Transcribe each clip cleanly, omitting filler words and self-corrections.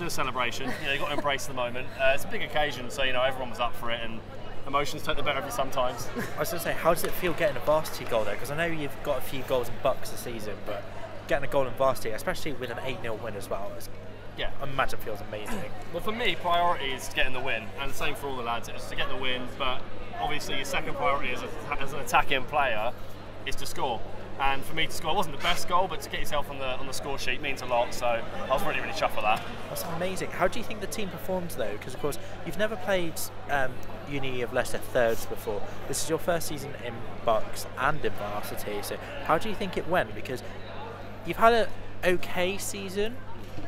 do a celebration. You got to embrace the moment. It's a big occasion, so everyone was up for it, and emotions take the better of you sometimes. I was going to say, how does it feel getting a varsity goal there? Because I know you've got a few goals in Bucks this season, but getting a goal in varsity, especially with an 8-0 win as well, I imagine feels amazing. Well, for me, priority is getting the win, and the same for all the lads. It's to get the win, but obviously your second priority as an attacking player is to score. And for me to score, it wasn't the best goal, but to get yourself on the score sheet means a lot. So I was really chuffed for that. That's amazing. How do you think the team performed though? Because of course you've never played Uni of Leicester thirds before. This is your first season in Bucks and in varsity. So how do you think it went? Because you've had an okay season,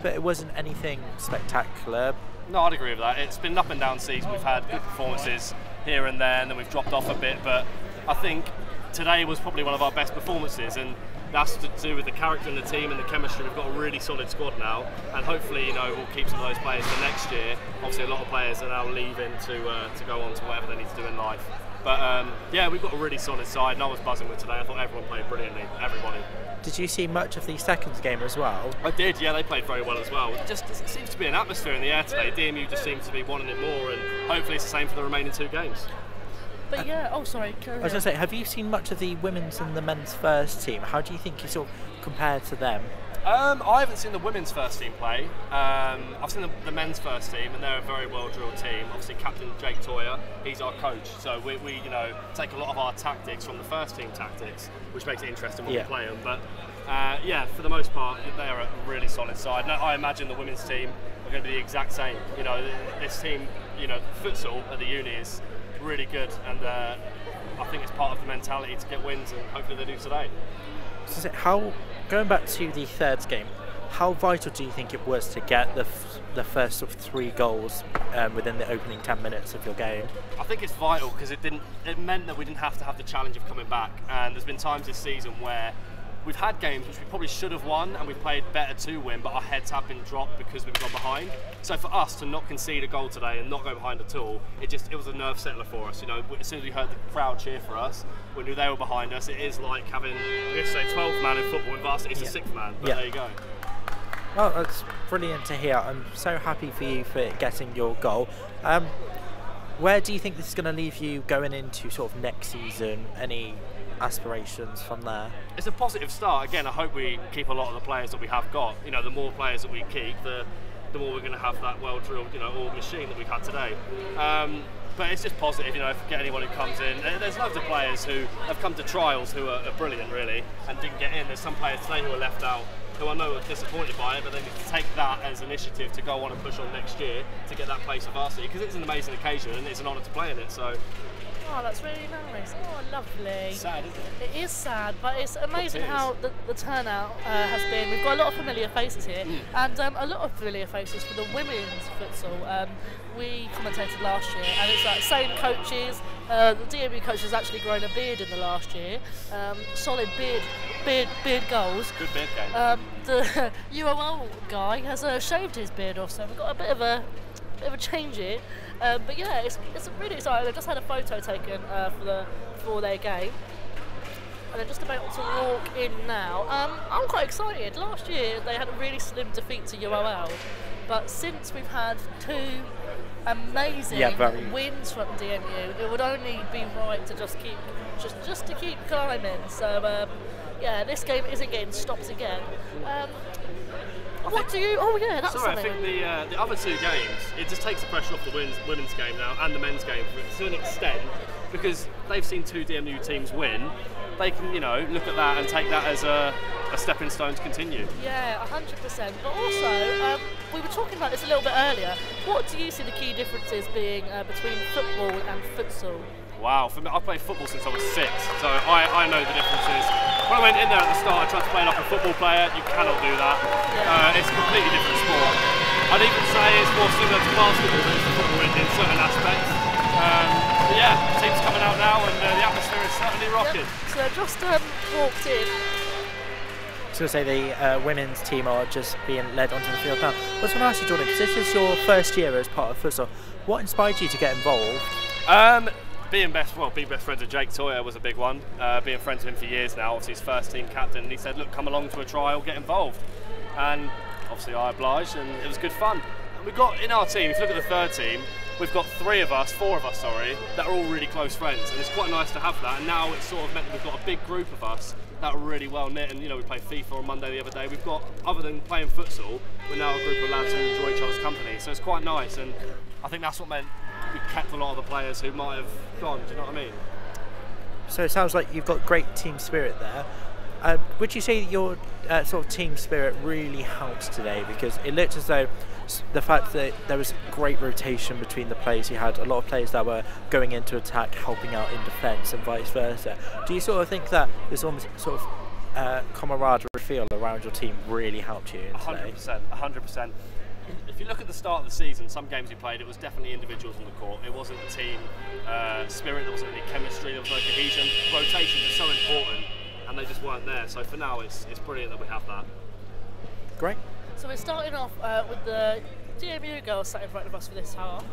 but it wasn't anything spectacular. No, I'd agree with that. It's been an up and down season. We've had good performances here and there, and then we've dropped off a bit. But I think today was probably one of our best performances, and that's to do with the character in the team and the chemistry. We've got a really solid squad now, and hopefully we'll keep some of those players for next year. Obviously a lot of players are now leaving to go on to whatever they need to do in life. But yeah, we've got a really solid side, and I was buzzing with today. I thought everyone played brilliantly, everybody. Did you see much of the seconds game as well? I did, yeah, they played very well as well. It seems to be an atmosphere in the air today. DMU just seems to be wanting it more, and hopefully it's the same for the remaining 2 games. But yeah, I was going to say, have you seen much of the women's and the men's first team? How do you think you sort of compare to them? I haven't seen the women's first team play. I've seen the men's first team, and they're a very well-drilled team. Obviously, Captain Jake Toyer, he's our coach, so we take a lot of our tactics from the first team tactics, which makes it interesting when we play them. But yeah, for the most part, they are a really solid side. Now, I imagine the women's team are going to be the exact same. This team, futsal at the uni is really good, and I think it's part of the mentality to get wins, and hopefully they do today. So going back to the thirds game, how vital do you think it was to get the first sort of 3 goals within the opening 10 minutes of your game? I think it's vital because it meant that we didn't have to have the challenge of coming back, and there's been times this season where we've had games which we probably should have won and we've played better to win, but our heads have been dropped because we've gone behind. So for us to not concede a goal today and not go behind at all, it was a nerve settler for us. As soon as we heard the crowd cheer for us, we knew they were behind us. It is like having, we have to say 12th man in football in varsity, it's a 6th man, but there you go. Well, that's brilliant to hear. I'm so happy for you for getting your goal. Where do you think this is going to leave you going into sort of next season? Any aspirations from there? It's a positive start. Again, I hope we keep a lot of the players that we have got. The more players that we keep, the more we're going to have that well-drilled, org machine that we've had today. But it's just positive, if you get anyone who comes in. There's loads of players who have come to trials who are brilliant, really, and didn't get in. There's some players today who are left out, who I know are disappointed by it, but they need to take that as initiative to go on and push on next year to get that place of varsity, because it's an amazing occasion and it's an honour to play in it. So. Oh, that's really nice. Oh, lovely. Sad, isn't it? It is sad, but it's amazing how the turnout has been. We've got a lot of familiar faces here, and a lot of familiar faces for the women's futsal. We commentated last year, and it's like same coaches. The DMU coach has actually grown a beard in the last year. Solid beard goals. Good beard game. The UOL guy has shaved his beard off, so we've got a bit of a change here. But yeah, it's really exciting. They've just had a photo taken for their game, and they're just about to walk in now. I'm quite excited. Last year they had a really slim defeat to UOL, but since we've had 2 amazing wins from DMU, it would only be right to just to keep climbing. So yeah, this game isn't getting stopped again. What do you? Oh yeah, that's sorry. Something. I think the other 2 games, it just takes the pressure off the women's game now and the men's game to an extent, because they've seen 2 DMU teams win. They can look at that and take that as a stepping stone to continue. Yeah, 100%. But also, we were talking about this a little bit earlier. What do you see the key differences being between football and futsal? Wow, for me, I've played football since I was 6, so I know the differences. When I went in there at the start, I tried to play like a football player. You cannot do that. Yeah. It's a completely different sport. I'd even say it's more similar to basketball than to football in certain aspects. But yeah, the team's coming out now, and the atmosphere is certainly rocking. Yep. So they've just walked in. So say the women's team are just being led onto the field now. I was going to ask you, Jordan, because this is your first year as part of futsal. What inspired you to get involved? Being best friends with Jake Toyer was a big one. Being friends with him for years now, obviously he's first team captain, and he said, look, come along to a trial, get involved. And obviously I obliged, and it was good fun. we've got in our team, if you look at the third team, we've got four of us, sorry, that are all really close friends, and it's quite nice to have that. And now it's sort of meant that we've got a big group of us that are really well knit. And you know, we played FIFA on Monday the other day. We've got, other than playing futsal, we're now a group of lads who enjoy each other's company. So it's quite nice, and I think that's what meant we kept a lot of the players who might have gone. Do you know what I mean? So it sounds like you've got great team spirit there. Would you say that your sort of team spirit really helps today? Because it looked as though the fact that there was great rotation between the players, you had a lot of players that were going into attack, helping out in defence, and vice versa. Do you sort of think that this almost sort of camaraderie feel around your team really helped you today? 100%, 100%. If you look at the start of the season, some games we played, it was definitely individuals on the court. It wasn't a team spirit, there wasn't any chemistry, there was no cohesion. Rotations are so important, and they just weren't there. So for now, it's brilliant that we have that. Great. So we're starting off with the DMU girls sat in front of us for this half.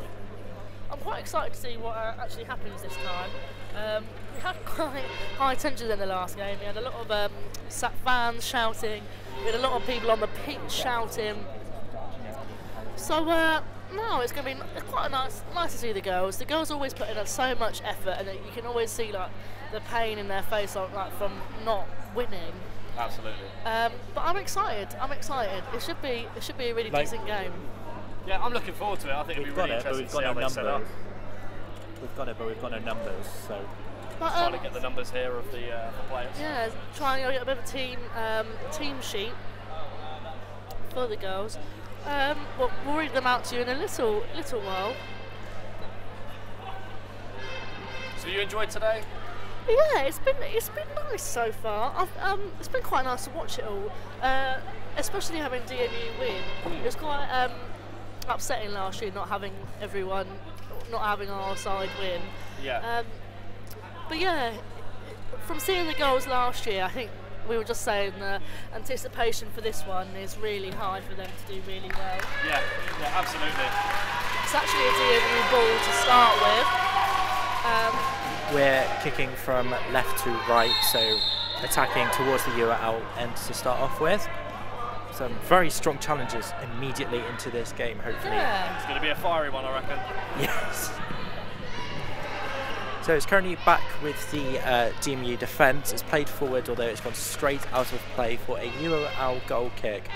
I'm quite excited to see what actually happens this time. We had quite high tensions in the last game. We had a lot of fans shouting. We had a lot of people on the pitch shouting. So now it's going to be quite nice to see the girls. The girls always put in so much effort, and you can always see like the pain in their face, like from not winning. Absolutely. But I'm excited. It should be a really decent game. Yeah, I'm looking forward to it. I think it'll be really interesting to see how they set up. We've got it, but we've got no numbers, so. But, trying to get the numbers here of the players. Yeah, trying to get a bit of a team sheet for the girls. We'll read them out to you in a little while. So you enjoyed today? Yeah, it's been nice so far. It's been quite nice to watch it all, especially having DMU win. It was quite upsetting last year not having our side win. Yeah. But yeah, from seeing the goals last year, I think we were just saying the anticipation for this one is really high for them to do really well. Yeah, absolutely. It's actually a DMU ball to start with. We're kicking from left to right, so attacking towards the UAL end to start off with. Some very strong challenges immediately into this game, hopefully. Yeah. It's going to be a fiery one, I reckon. Yes. So it's currently back with the DMU defence. It's played forward, although it's gone straight out of play for a UAL goal kick.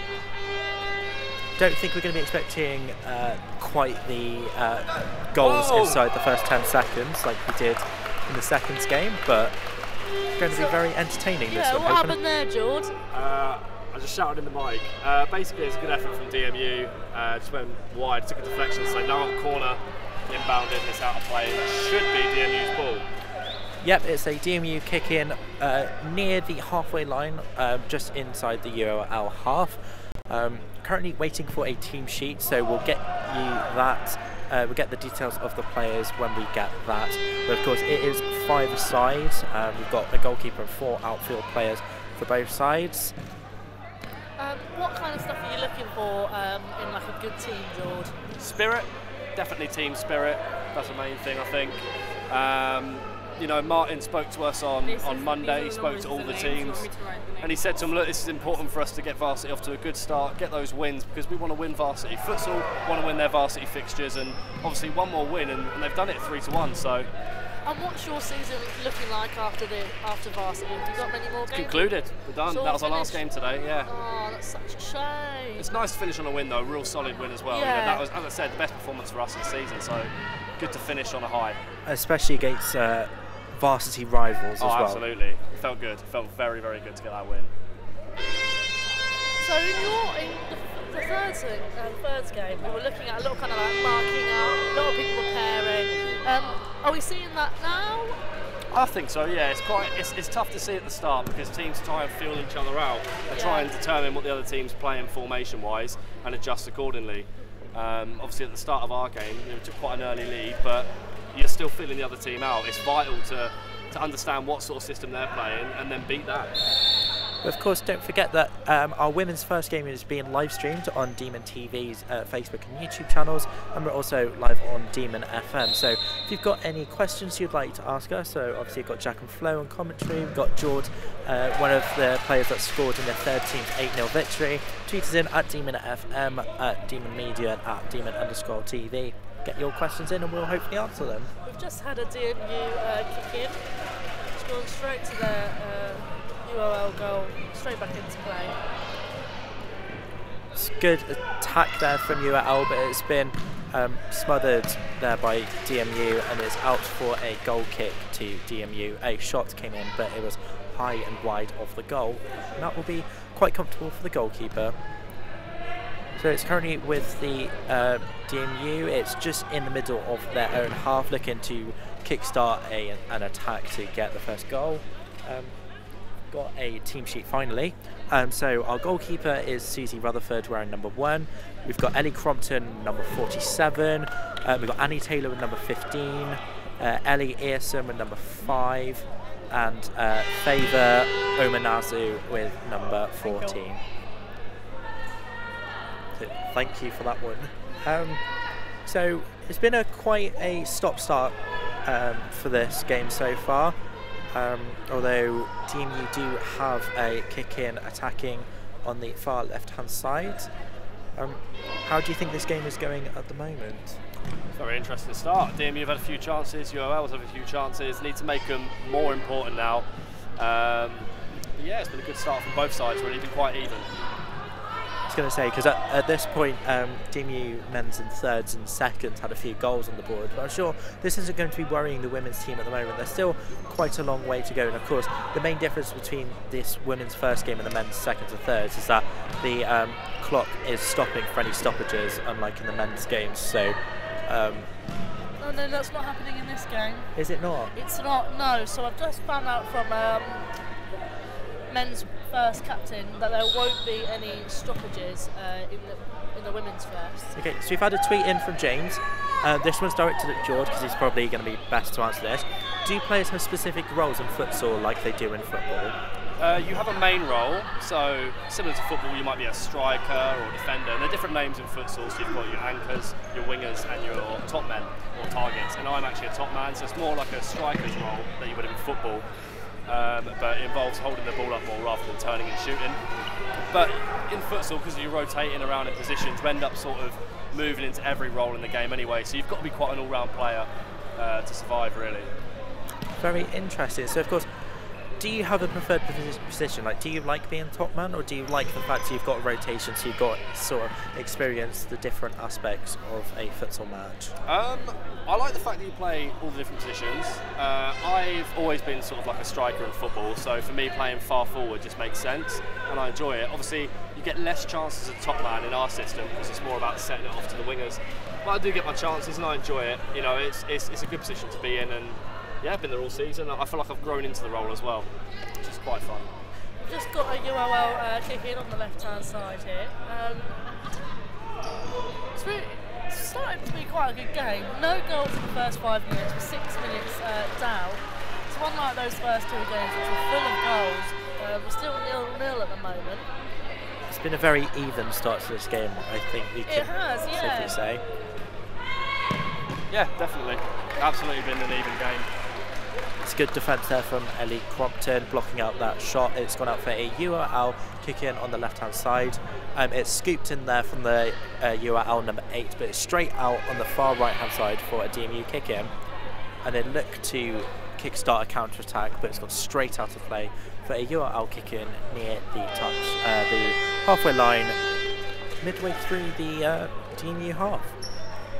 Don't think we're going to be expecting quite the goals inside the first 10 seconds like we did in the second game, but going to be very entertaining this one. What happened there, George? I just shouted in the mic. Basically, it's a good effort from DMU. Just went wide, took a deflection, so now on corner, inbounded, and it's out of play. It should be DMU's ball. Yep, it's a DMU kick in near the halfway line, just inside the UAL half. Currently waiting for a team sheet, so we'll get you that. We'll get the details of the players when we get that. But of course, it is 5-a-side. We've got a goalkeeper and 4 outfield players for both sides. What kind of stuff are you looking for in like a good team, George? Spirit, definitely team spirit. That's the main thing, I think. You know, Martin spoke to us on Monday. He spoke to all the teams, and he said to them, look, this is important for us to get varsity off to a good start, get those wins, because we want to win varsity. Futsal want to win their varsity fixtures, and obviously one more win, and they've done it 3-1. So. And what's your season looking like after varsity? Have you got many more games? Concluded. We're done. So that was our last game today. Yeah. Oh, that's such a shame. It's nice to finish on a win, though. A real solid win as well. Yeah. You know, that was, as I said, the best performance for us this season. So good to finish on a high. Especially against varsity rivals as well. Absolutely. It felt good. It felt very, very good to get that win. So in the third game, we were looking at a lot of kind of like marking out, a lot of people preparing. Are we seeing that now? I think so. Yeah. It's tough to see at the start because teams try and feel each other out and try and determine what the other team's playing formation-wise and adjust accordingly. Obviously, at the start of our game, we took quite an early lead, but you're still feeling the other team out. It's vital to understand what sort of system they're playing and then beat that. But of course, don't forget that our women's first game is being live streamed on Demon TV's Facebook and YouTube channels, and we're also live on Demon FM. So if you've got any questions you'd like to ask us, so obviously you've got Jack and Flo on commentary, we've got George, one of the players that scored in their third team's 8-0 victory. Tweet us in at Demon FM, at Demon Media, and at Demon_TV. Get your questions in and we'll hopefully answer them. We've just had a DMU kick in. It's gone straight to their UOL goal, straight back into play. It's good attack there from UOL, but it's been smothered there by DMU, and it's out for a goal kick to DMU. A shot came in, but it was high and wide of the goal, and that will be quite comfortable for the goalkeeper. So it's currently with the DMU. It's just in the middle of their own half, looking to kickstart an attack to get the first goal. Got a team sheet finally. So our goalkeeper is Susie Rutherford wearing number 1. We've got Ellie Crompton number 47. We've got Annie Taylor with number 15. Ellie Earson with number 5. And Favour Omanazu with number 14. So thank you for that one. So it's been quite a stop-start for this game so far. Although DMU do have a kick-in attacking on the far left-hand side. How do you think this game is going at the moment? Very interesting start. DMU have had a few chances, UOL's have a few chances, need to make them more important now. Yeah, it's been a good start from both sides, really, been quite even. I was going to say, because at this point, DMU men's in thirds and seconds had a few goals on the board, but I'm sure this isn't going to be worrying the women's team at the moment. There's still quite a long way to go, and of course, the main difference between this women's first game and the men's seconds and thirds is that the clock is stopping for any stoppages, unlike in the men's games. So. Oh no, that's not happening in this game. Is it not? It's not, no. So I've just found out from men's first captain that there won't be any stoppages in the women's first. Okay, so we've had a tweet in from James. This one's directed at George because he's probably going to be best to answer this. Do players have specific roles in futsal like they do in football? You have a main role, so similar to football, you might be a striker or defender, and there are different names in futsal. So you've got your anchors, your wingers, and your top men or targets. And I'm actually a top man, so it's more like a striker's role that you would have in football, but it involves holding the ball up more rather than turning and shooting. But in futsal, because you're rotating around in positions, you end up sort of moving into every role in the game anyway. So you've got to be quite an all-round player to survive, really. Very interesting. So of course, do you have a preferred position? Like, do you like being top man, or do you like the fact that you've got a rotation, so you've got sort of experienced the different aspects of a futsal match? I like the fact that you play all the different positions. I've always been sort of like a striker in football, so for me playing far forward just makes sense, and I enjoy it. Obviously, you get less chances as a top man in our system because it's more about setting it off to the wingers. But I do get my chances, and I enjoy it. You know, it's a good position to be in, and yeah, I've been there all season. I feel like I've grown into the role as well, which is quite fun. We've just got a UOL kick in on the left-hand side here. It's starting to be quite a good game. No goals in the first 5 minutes, with 6 minutes down. It's unlike those first 2 games, which were full of goals. We're still 0-0 at the moment. It's been a very even start to this game, I think we can safely say. Yeah, definitely. Absolutely been an even game. It's good defence there from Ellie Crompton, blocking out that shot. It's gone out for a URL kick in on the left-hand side. It's scooped in there from the URL number 8, but it's straight out on the far right-hand side for a DMU kick in. And they look to kickstart a counter-attack, but it's gone straight out of play for a URL kick in near the the halfway line, midway through the DMU half.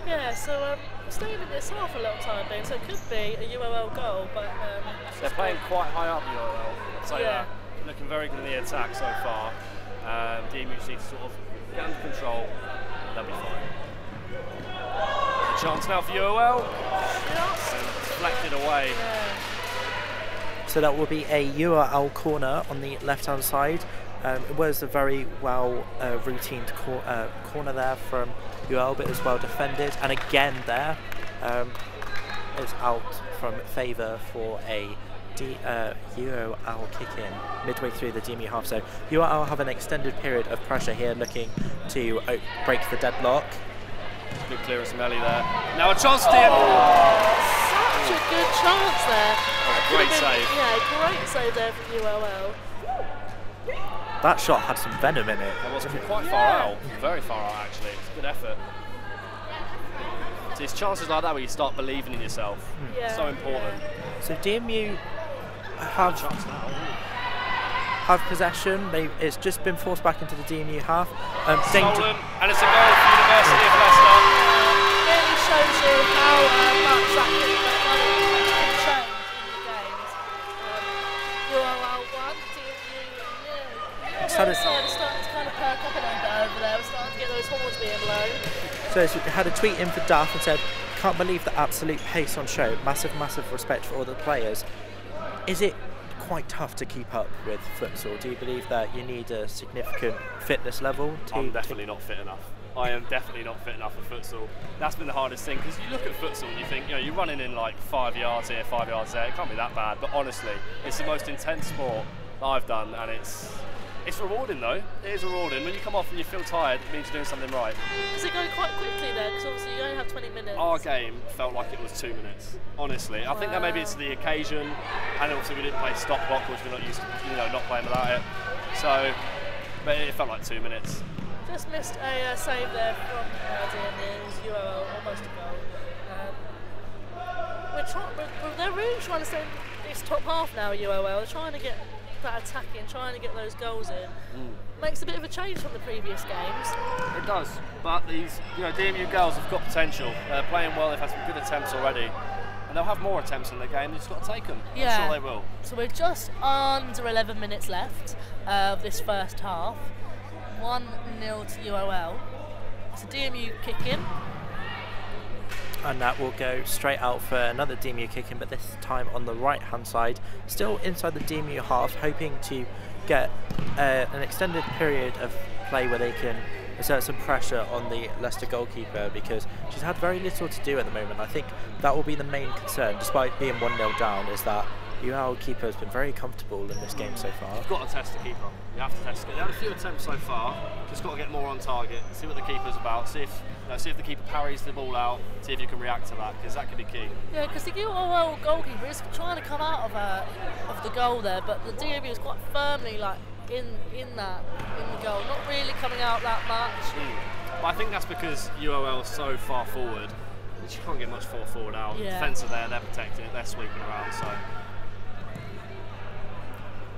Yeah, so staying in this half a little time being, so it could be a UOL goal, but they're playing quite high up UOL. So yeah, looking very good in the attack so far. DMU just need to sort of get under control, they'll be fine. A chance now for UOL. Deflected away. Yeah. So that will be a URL corner on the left-hand side. It was a very well routined corner there from UL, but it was well defended. And again there, it's out from favour for a UOL kick in midway through the DMU half. So UOL have an extended period of pressure here, looking to break the deadlock. Good clearance from Ellie there. Now a chance to DMU. Such a good chance there. Great save. Yeah, great save there from UOL. That shot had some venom in it. That was quite far out, very far out actually. It's a good effort. So it's chances like that where you start believing in yourself. Yeah, So important. So DMU have possession. It's just been forced back into the DMU half. Stolen, and it's a goal for University of Leicester. Really shows you how much that can change in the games. UOL 1, DMU 0. It's Starting to kind of perk up a little bit over there. We're starting to get those horns being blown. So we had a tweet in for Duff and said, "Can't believe the absolute pace on show. Massive, massive respect for all the players." Is it quite tough to keep up with futsal? Do you believe that you need a significant fitness level? I'm definitely not fit enough. I am definitely not fit enough for futsal. That's been the hardest thing, because you look at futsal and you think, you're running in like 5 yards here, 5 yards there. It can't be that bad, but honestly, it's the most intense sport that I've done, and it's rewarding though. It is rewarding. When you come off and you feel tired, it means you're doing something right. Does it go quite quickly there? Because obviously you only have 20 minutes. Our game felt like it was 2 minutes, honestly. I think that maybe it's the occasion, and also we didn't play stop clock, which we're not used to, not playing without it. So, but it felt like 2 minutes. Just missed a save there from DMU, UOL, almost a goal. They're really trying to stay in this top half now, UOL. They're trying to get that attacking, trying to get those goals in. Makes a bit of a change from the previous games. It does, but these DMU girls have got potential. They're playing well, they've had some good attempts already, and they'll have more attempts in the game. They've just got to take them. Yeah. I'm sure they will. So we're just under 11 minutes left of this first half. 1-0 to UOL. It's a DMU kick in. And that will go straight out for another DMU kick in, but this time on the right hand side, still inside the DMU half, hoping to get an extended period of play where they can exert some pressure on the Leicester goalkeeper, because she's had very little to do at the moment. I think that will be the main concern, despite being 1-0 down, is that UOL keeper has been very comfortable in this game so far. You've got to test the keeper. You have to test it. They had a few attempts so far. Just got to get more on target. See what the keeper's about. See if the keeper parries the ball out. See if you can react to that, because that could be key. Yeah, because the UOL goalkeeper is trying to come out of the goal there, but the DMU is quite firmly in the goal, not really coming out that much. But I think that's because UOL is so far forward that you can't get much forward out. Yeah. Defence are there, they're protecting it, they're sweeping around.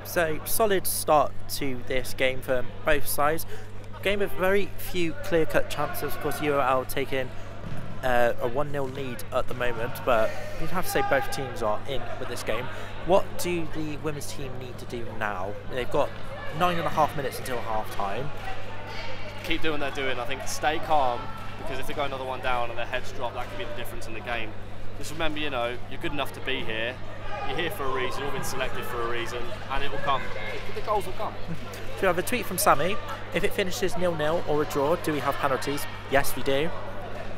So solid start to this game for both sides. Game with very few clear-cut chances. Of course, UOL taking a 1-0 lead at the moment, but you'd have to say both teams are in with this game. What do the women's team need to do now? They've got 9.5 minutes until half-time. Keep doing what they're doing. I think stay calm, because if they go another one down and their heads drop, that could be the difference in the game. Just remember, you're good enough to be here. You're here for a reason, you've been selected for a reason, and it will come. The goals will come. So we have a tweet from Sammy. If it finishes 0-0 or a draw, do we have penalties? Yes, we do.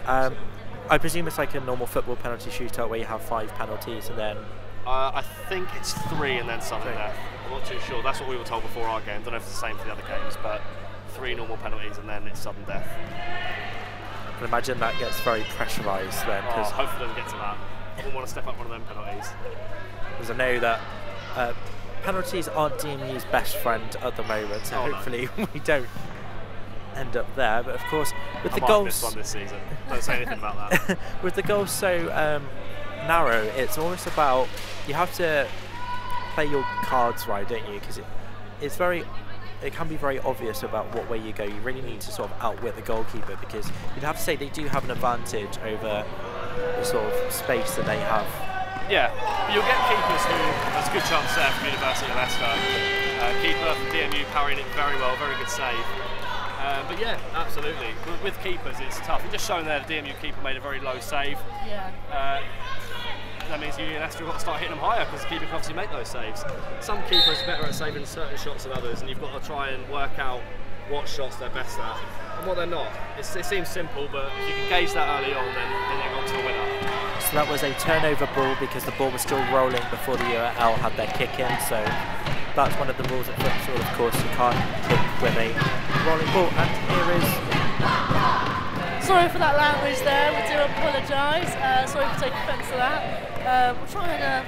I presume it's like a normal football penalty shootout where you have 5 penalties and then... I think it's 3 and then sudden death. I'm not too sure. That's what we were told before our game. Don't know if it's the same for the other games, but 3 normal penalties and then it's sudden death. I can imagine that gets very pressurised then. Hopefully it doesn't get to that. I wouldn't want to step up one of them penalties. Because I know that penalties aren't DMU's best friend at the moment, so hopefully we don't end up there. But of course, with the goals, this one this season. Don't say anything about that. With the goals so narrow, it's almost about you have to play your cards right, don't you? Because it can be very obvious about what way you go. You really need to sort of outwit the goalkeeper, because you'd have to say they do have an advantage over the sort of space that they have. Yeah, but you'll get keepers who, there's a good chance there from University of Leicester. Keeper from DMU parrying it very well, very good save. But yeah, absolutely. With keepers, it's tough. You're just showing there the DMU keeper made a very low save. Yeah. That means Uni and Leicester have got to start hitting them higher, because the keeper can obviously make those saves. Some keepers are better at saving certain shots than others, and you've got to try and work out what shots they're best at and what they're not. It seems simple, but if you can gauge that early on, then you're on to the winner. So that was a turnover ball because the ball was still rolling before the UL had their kick in. So that's one of the rules of futsal, of course. You can't kick with a rolling ball. And here is... Sorry for that language there, we do apologise. Sorry for taking offence to that. We'll try and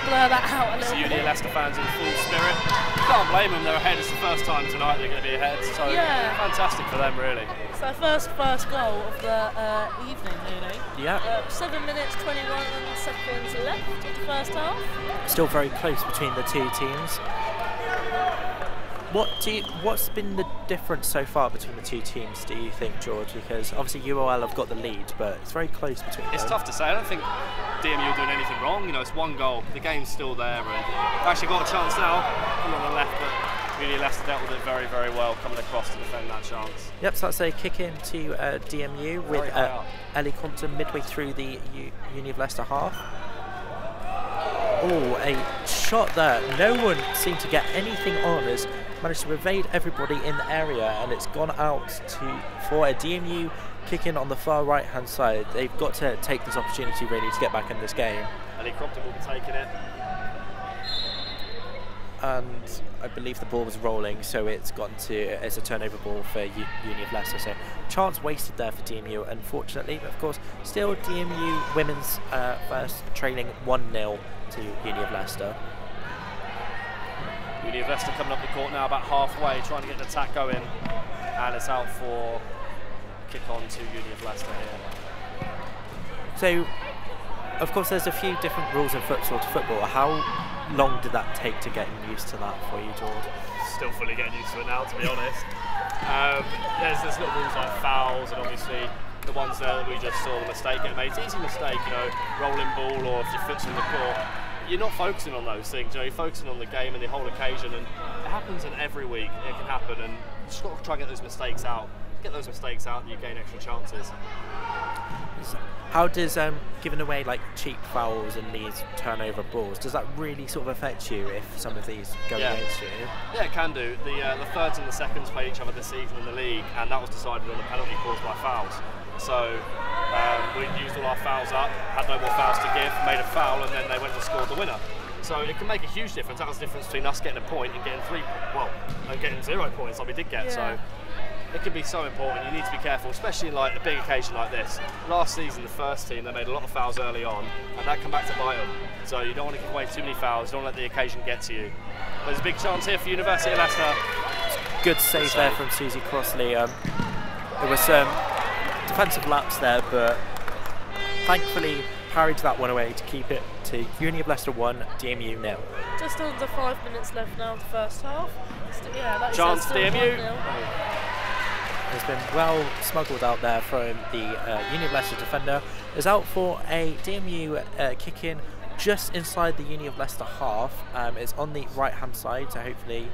blur that out a little bit. Uni Leicester fans in full spirit. Can't blame them, they're ahead. It's the first time tonight they're going to be ahead. So yeah, fantastic for them, really. It's their first goal of the evening, really. Yeah. 7 minutes, 21 seconds left of the first half. Still very close between the two teams. What's been the difference so far between the two teams, do you think, George? Because obviously UOL have got the lead, but it's very close between them. It's tough to say. I don't think DMU are doing anything wrong. You know, it's one goal. The game's still there, and they've actually got a chance now. Come on the left, but really Leicester dealt with it very, very well, coming across to defend that chance. Yep, so that's a kick in to DMU with Ellie Compton midway through the Uni of Leicester half. Oh, a shot there. No one seemed to get anything on as managed to evade everybody in the area, and it's gone out for a DMU kick in on the far right hand side. They've got to take this opportunity really to get back in this game. Ellie Compton will be taking it. And I believe the ball was rolling, so it's a turnover ball for Uni of Leicester. So chance wasted there for DMU, unfortunately. But of course, still DMU women's first, trailing 1-0 to Uni of Leicester. Uni of Leicester coming up the court now, about halfway, trying to get the attack going, and it's out for kick on to Uni of Leicester here. So, of course, there's a few different rules in futsal to football. How long did that take to get used to that for you, George? Still fully getting used to it now, to be honest. There's little rules like fouls, and obviously the ones there that we just saw the mistake get made. It's an easy mistake, you know, rolling ball, or if your foot's in the court. You're not focusing on those things, you know, you're focusing on the game and the whole occasion, and it happens in every week. It can happen, and you just got to try and get those mistakes out. Get those mistakes out, and you gain extra chances. How does giving away like cheap fouls and these turnover balls, does that really sort of affect you if some of these go against you? Yeah, it can do. The thirds and the seconds played each other this season in the league, and that was decided on a penalty caused by fouls. So we used all our fouls up, had no more fouls to give, made a foul, and then they went and scored the winner. So it can make a huge difference. That was the difference between us getting a point and getting 0 points like we did get. Yeah. So it can be so important. You need to be careful, especially in like a big occasion like this. Last season, the first team, they made a lot of fouls early on, and that come back to bite them. So you don't want to give away too many fouls. You don't let the occasion get to you. But there's a big chance here for University of Leicester. Good save there from Susie Crossley. It was defensive lapse there, but thankfully parried that one away to keep it to Uni of Leicester 1, DMU 0. Just under 5 minutes left now of the first half. Like chance for DMU. Has been well smuggled out there from the Uni of Leicester defender. Is out for a DMU kick-in just inside the Uni of Leicester half. It's on the right-hand side, so hopefully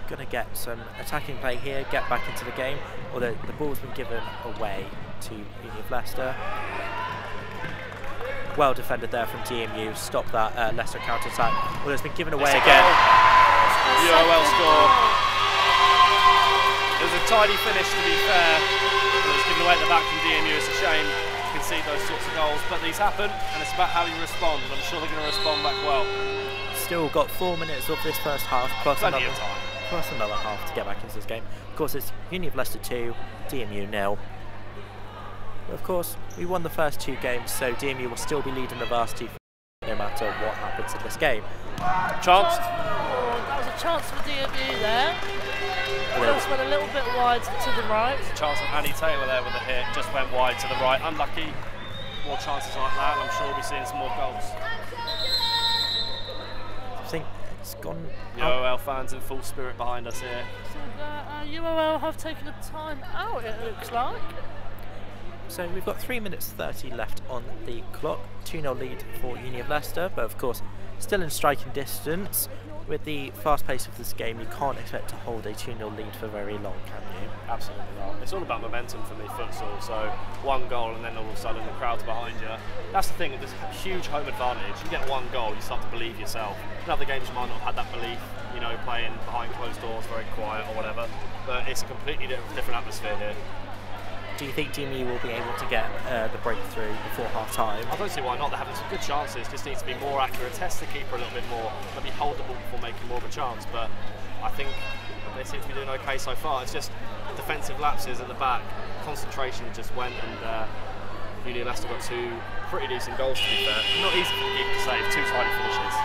going to get some attacking play here, get back into the game, although the ball's been given away to Uni of Leicester. Well defended there from DMU, stop that Leicester counter-attack. Well, it's been given away again. UOL score. It was a tidy finish, to be fair. It was given away at the back from DMU. It's a shame to concede those sorts of goals, but these happen, and it's about how you respond. I'm sure they're going to respond back well. Still got 4 minutes of this first half, plus plenty of time. Plus another half to get back into this game. Of course, it's Uni of Leicester 2, DMU 0. But of course, we won the first 2 games, so DMU will still be leading the varsity no matter what happens in this game. Chance. That was a chance for DMU there. Just went a little bit wide to the right. Chance of Annie Taylor there with a hit, just went wide to the right. Unlucky. More chances like that, and I'm sure we'll be seeing some more goals. I think it's gone. UOL fans in full spirit behind us here. So UOL have taken a time out, it looks like. So we've got 3 minutes 30 left on the clock. 2-0 lead for Uni of Leicester, but of course still in striking distance. With the fast pace of this game, you can't expect to hold a 2-0 lead for very long, can you? Absolutely not. It's all about momentum for me, futsal. So one goal and then all of a sudden the crowd's behind you. That's the thing, there's a huge home advantage. You get one goal, you start to believe yourself. In other games you might not have had that belief, you know, playing behind closed doors, very quiet or whatever. But it's a completely different atmosphere here. do you think DMU will be able to get the breakthrough before half-time? I don't see why not. They're having some good chances. Just needs to be more accurate. Test the keeper a little bit more. Maybe hold the ball before making more of a chance. But I think they seem to be doing okay so far. It's just defensive lapses at the back. Concentration just went, and Uni Leicester got 2 pretty decent goals, to be fair. Not easy for the keeper to save. 2 tidy finishes.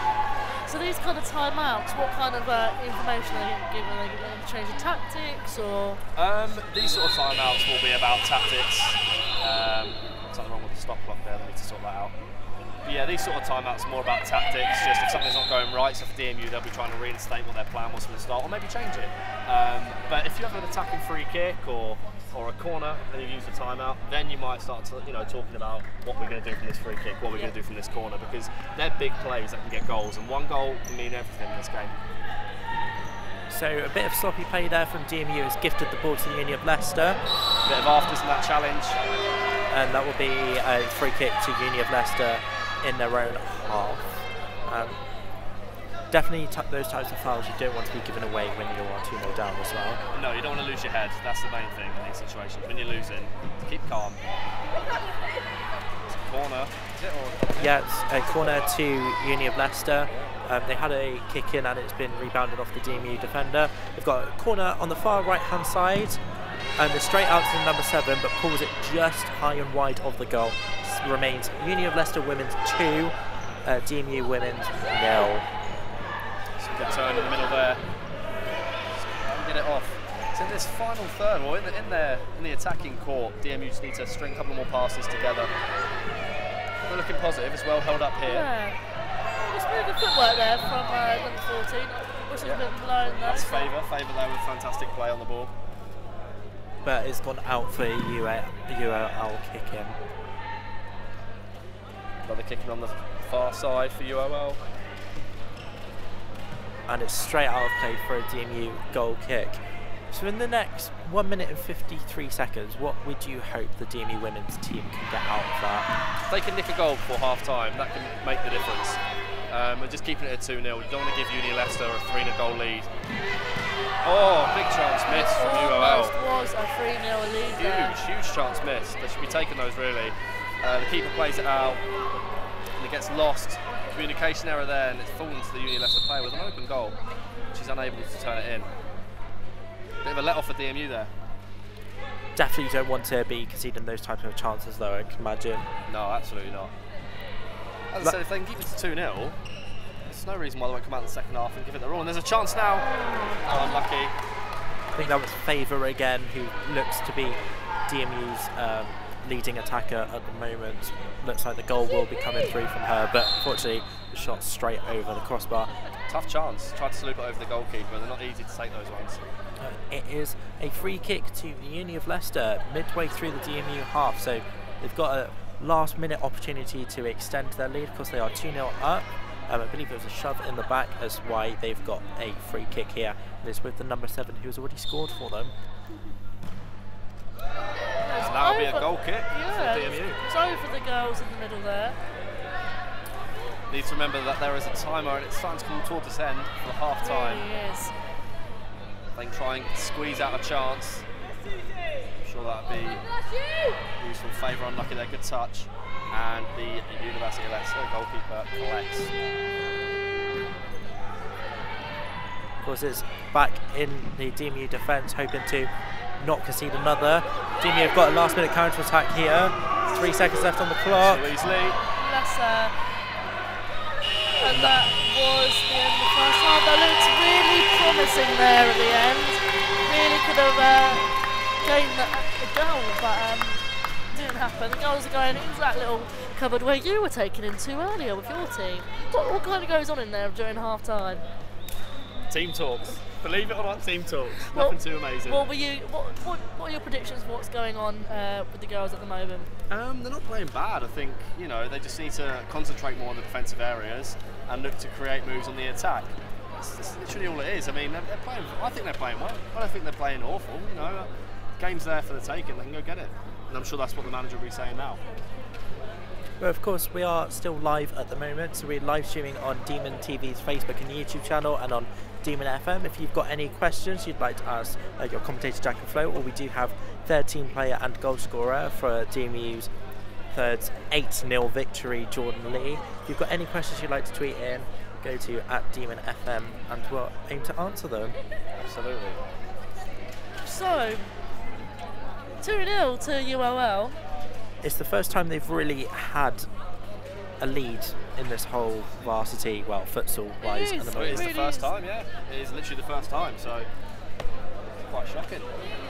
So these kind of timeouts, what kind of information are they giving? Are they going to change of tactics, or? These sort of timeouts will be about tactics. Something wrong with the stop clock there. They need to sort that out. But yeah, these sort of timeouts are more about tactics. Just if something's not going right, so for DMU, they'll be trying to reinstate what their plan was from the start, or maybe change it. But if you have an attacking free kick or a corner and you use a timeout, then you might start to, talking about what we're going to do from this free kick, what we're going to do from this corner, because they're big plays that can get goals, and 1 goal can mean everything in this game. So a bit of sloppy play there from DMU has gifted the ball to the Uni of Leicester. A bit of afters in that challenge. And that will be a free kick to Uni of Leicester in their own half. Definitely those types of fouls you don't want to be given away when you are 2-0 down as well. No, you don't want to lose your head. That's the main thing in these situations. When you're losing, keep calm. It's a corner, is it? Or? Yeah, it's a corner to Uni of Leicester. They had a kick in and it's been rebounded off the DMU defender. They've got a corner on the far right hand side, and they're straight out to the number 7, but pulls it just high and wide of the goal. This remains Uni of Leicester women's 2, DMU women's 0. Good turn in the middle there. Get it off. So in this final third, or in the attacking court, DMU just need to string a couple more passes together. They're looking positive as well, held up here. Yeah. It's really good footwork there from number 14. Whistle's a bit blown there. That's Favour there with fantastic play on the ball. But it's gone out for a UOL kick in. Another kicking on the far side for UOL. And it's straight out of play for a DMU goal kick. So in the next 1 minute and 53 seconds, what would you hope the DMU women's team can get out of that? If they can nick a goal before half time, that can make the difference. We're just keeping it at 2-0. You don't want to give Uni Leicester a 3-0 goal lead. Oh, big chance missed from UOL. Was a 3-0 lead there. Huge chance missed. They should be taking those really. The keeper plays it out and it gets lost. Communication error there, and it's fallen to the Uni Leicester player with an open goal. She's unable to turn it in. Bit of a let off for DMU there. Definitely don't want to be conceding those types of chances though, I can imagine. No, absolutely not. As I said, if they can keep it to 2-0, there's no reason why they won't come out in the second half and give it their all. And there's a chance now. Oh, unlucky. I think that was Favour again, who looks to be DMU's leading attacker at the moment. Looks like the goal will be coming through from her, but unfortunately the shot straight over the crossbar. Tough chance. Tried to sloop it over the goalkeeper. They're not easy to take those ones. It is a free kick to the Uni of Leicester midway through the DMU half, so they've got a last minute opportunity to extend their lead. Of course they are 2-0 up. I believe it was a shove in the back, as why they've got a free kick here. And it's with the number 7 who's already scored for them. So that'll be a goal kick for DMU. It's over the girls in the middle there. Need to remember that there is a timer and it's starting to come towards its end for half time. It really is. They can try and squeeze out a chance. I'm sure that'd be useful. Favour unlucky there, good touch. And the University of Leicester goalkeeper collects. Of course, it's back in the DMU defence, hoping to not concede another. DMU have got a last minute counter attack here. 3 seconds left on the clock. Leicester. And that was the end of the first half. That looked really promising there at the end. Really could have gained a goal, but didn't happen. The goals are going into that little cupboard where you were taken into earlier with your team. What kind of goes on in there during half time? Team talks. Believe it or not, team talks. Nothing too amazing. What are your predictions for what's going on with the girls at the moment? They're not playing bad. I think they just need to concentrate more on the defensive areas and look to create moves on the attack. That's literally all it is. I mean, they're playing. I think they're playing well. I don't think they're playing awful. Game's there for the taking. They can go get it. And I'm sure that's what the manager will be saying now. Well, of course, we are still live at the moment, so we're live streaming on Demon TV's Facebook and YouTube channel, and on Demon FM. If you've got any questions you'd like to ask your commentator Jack and Flo, or we do have third team player and goal scorer for DMU's third 8-0 victory, Jordan Lee. If you've got any questions you'd like to tweet in, go to @DemonFM and we'll aim to answer them. Absolutely. So, 2-0 to UOL. It's the first time they've really had a lead in this whole varsity, well, futsal-wise. It is. At the moment. It's the first time, yeah. It is literally the first time, so quite shocking.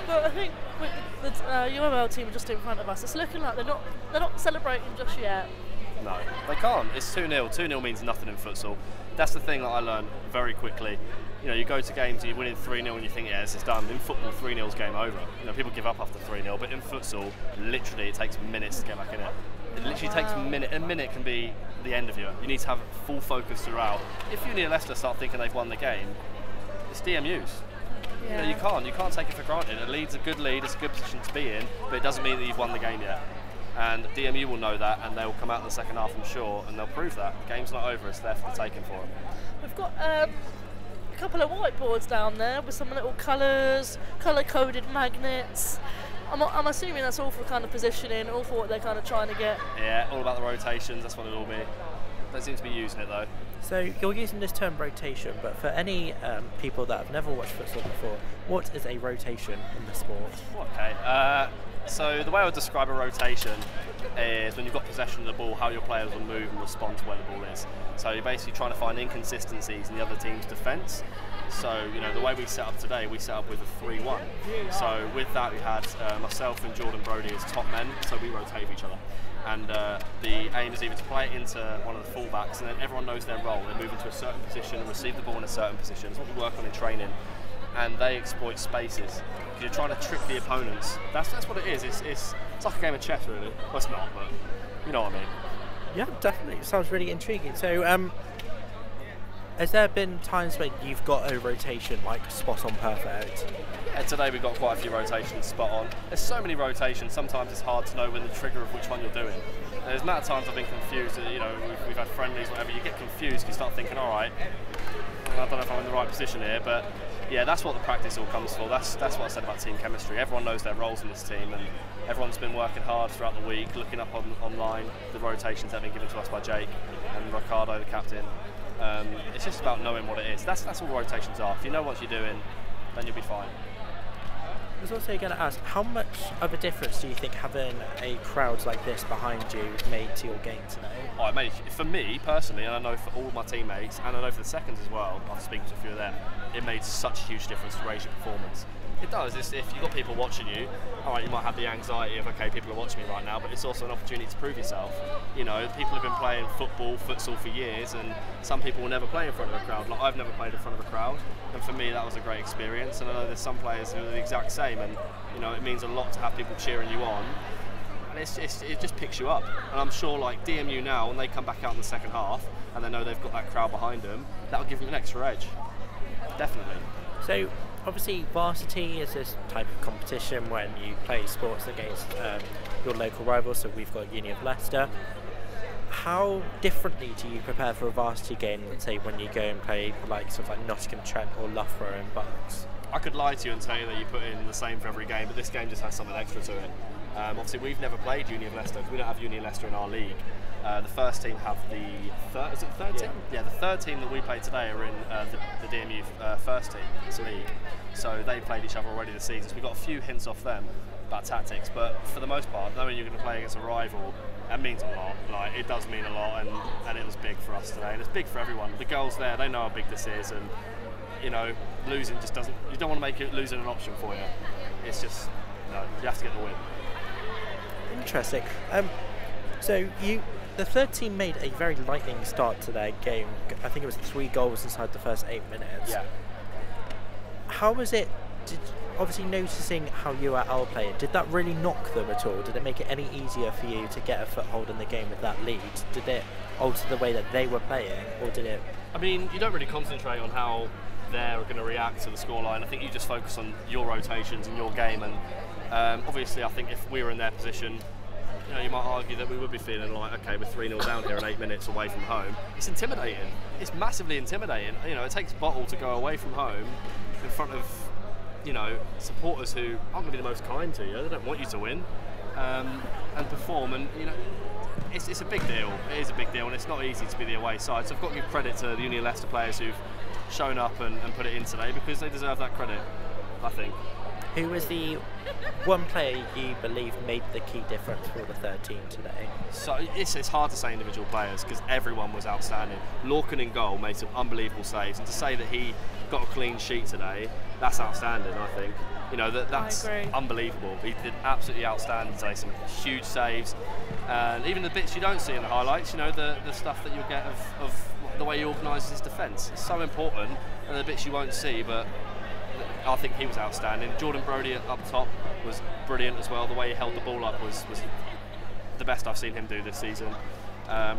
But I think with the UOL team just in front of us, it's looking like they're not celebrating just yet. No, they can't. It's 2-0. 2-0 means nothing in futsal. That's the thing that I learned very quickly. You know, you go to games, you're winning 3-0 and you think, yeah, this is done. In football, 3-0 is game over. You know, people give up after 3-0, but in futsal, literally, it takes minutes to get back in it. It literally takes a minute. A minute can be the end of you. You need to have full focus throughout. If Uni of Leicester start thinking they've won the game, it's DMU's. Yeah. You know, you can't take it for granted. A lead's a good lead, it's a good position to be in, but it doesn't mean that you've won the game yet. And DMU will know that, and they'll come out in the second half, I'm sure, and they'll prove that. The game's not over, it's there for the taking for them. We've got a couple of whiteboards down there with some little colours, colour-coded magnets. I'm assuming that's all for kind of positioning, all for what they're kind of trying to get. Yeah, all about the rotations, that's what it'll be. Don't seem to be using it though. So you're using this term rotation, but for any people that have never watched futsal before, what is a rotation in the sport? Okay, so the way I would describe a rotation is when you've got possession of the ball, how your players will move and respond to where the ball is. So you're basically trying to find inconsistencies in the other team's defence. So, you know, the way we set up today, we set up with a 3-1. So with that we had myself and Jordan Brody as top men, so we rotate with each other. And the aim is either to play it into one of the fullbacks, and then everyone knows their role. They move into a certain position and receive the ball in a certain position. It's what we work on in training. And they exploit spaces. Because you're trying to trick the opponents. That's what it is. It's like a game of chess, really. Well, it's not, but you know what I mean. Yeah, definitely. It sounds really intriguing. So, has there been times where you've got a rotation like spot on perfect? Yeah, today we've got quite a few rotations spot on. There's so many rotations, sometimes it's hard to know when the trigger of which one you're doing. There's amount of times I've been confused, you know, we've had friendlies, whatever, you get confused, you start thinking, alright, I don't know if I'm in the right position here, but yeah, that's what the practice all comes for. That's what I said about team chemistry. Everyone knows their roles in this team, and everyone's been working hard throughout the week, looking up online the rotations that have been given to us by Jake and Ricardo, the captain. It's just about knowing what it is. That's all rotations are. If you know what you're doing, then you'll be fine. I was also going to ask, how much of a difference do you think having a crowd like this behind you made to your game today? Oh, it made, for me personally, and I know for all my teammates, and I know for the seconds as well, after speaking to a few of them, it made such a huge difference to raise your performance. It does. If you've got people watching you, all right, you might have the anxiety of, okay, people are watching me right now, but it's also an opportunity to prove yourself. You know, people have been playing football, futsal for years, and some people will never play in front of a crowd. Like, I've never played in front of a crowd, and for me that was a great experience. And I know there's some players who are the exact same, and you know, it means a lot to have people cheering you on. And it just picks you up. And I'm sure, like DMU now, when they come back out in the second half, and they know they've got that crowd behind them, that'll give them an extra edge. Definitely. So, obviously, varsity is this type of competition when you play sports against your local rivals. So we've got Uni of Leicester. How differently do you prepare for a varsity game than, say, when you go and play like sort of like Nottingham Trent or Loughborough and Bucks? I could lie to you and tell you that you put in the same for every game, but this game just has something extra to it. Obviously, we've never played Uni of Leicester because we don't have Uni of Leicester in our league. The first team have the third team? Yeah, the third team that we played today are in the DMU first team league. So they played each other already this season. So we got a few hints off them about tactics, but for the most part, knowing you're going to play against a rival, that means a lot. Like, it does mean a lot, and it was big for us today, and it's big for everyone. The girls there, they know how big this is, and you know, losing just doesn't. You don't want to make it losing an option for you. It's just no, you have to get the win. Interesting. So the third team made a very lightning start to their game. I think it was 3 goals inside the first 8 minutes. Yeah. How was it? Obviously, noticing how URL played, did that really knock them at all? Did it make it any easier for you to get a foothold in the game with that lead? Did it alter the way that they were playing, or did it? I mean, you don't really concentrate on how they're going to react to the scoreline. I think you just focus on your rotations and your game. And obviously, I think if we were in their position, you know, you might argue that we would be feeling like, okay, we're 3-0 down here and 8 minutes away from home. It's intimidating. It's massively intimidating. You know, it takes bottle to go away from home in front of, you know, supporters who aren't going to be the most kind to you. They don't want you to win and perform. And you know, it's a big deal. It is a big deal, and it's not easy to be the away side. So I've got to give credit to the Uni of Leicester players who've shown up and put it in today, because they deserve that credit, I think. Who was the one player you believe made the key difference for the third team today? So it's hard to say individual players because everyone was outstanding. Lorcan in goal made some unbelievable saves, and to say that he got a clean sheet today, that's outstanding, I think. You know, that's unbelievable. He did absolutely outstanding today, some huge saves, and even the bits you don't see in the highlights, you know, the stuff that you'll get of the way he organises his defence. It's so important, and the bits you won't see, but I think he was outstanding. Jordan Brody up top was brilliant as well. The way he held the ball up was the best I've seen him do this season.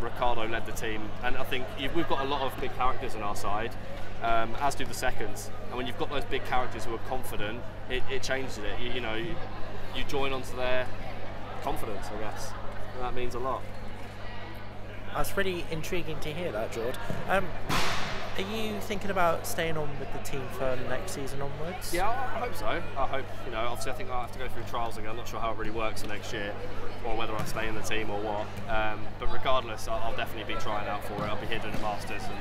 Ricardo led the team, and I think we've got a lot of big characters on our side, as do the seconds. And when you've got those big characters who are confident, it changes it. You know, you join onto their confidence, I guess, and that means a lot. That's really intriguing to hear that, George. Are you thinking about staying on with the team for next season onwards? Yeah, I hope so. I hope, you know, obviously I think I'll have to go through trials again. I'm not sure how it really works for next year, or whether I stay in the team or what. But regardless, I'll definitely be trying out for it. I'll be here doing the Masters, and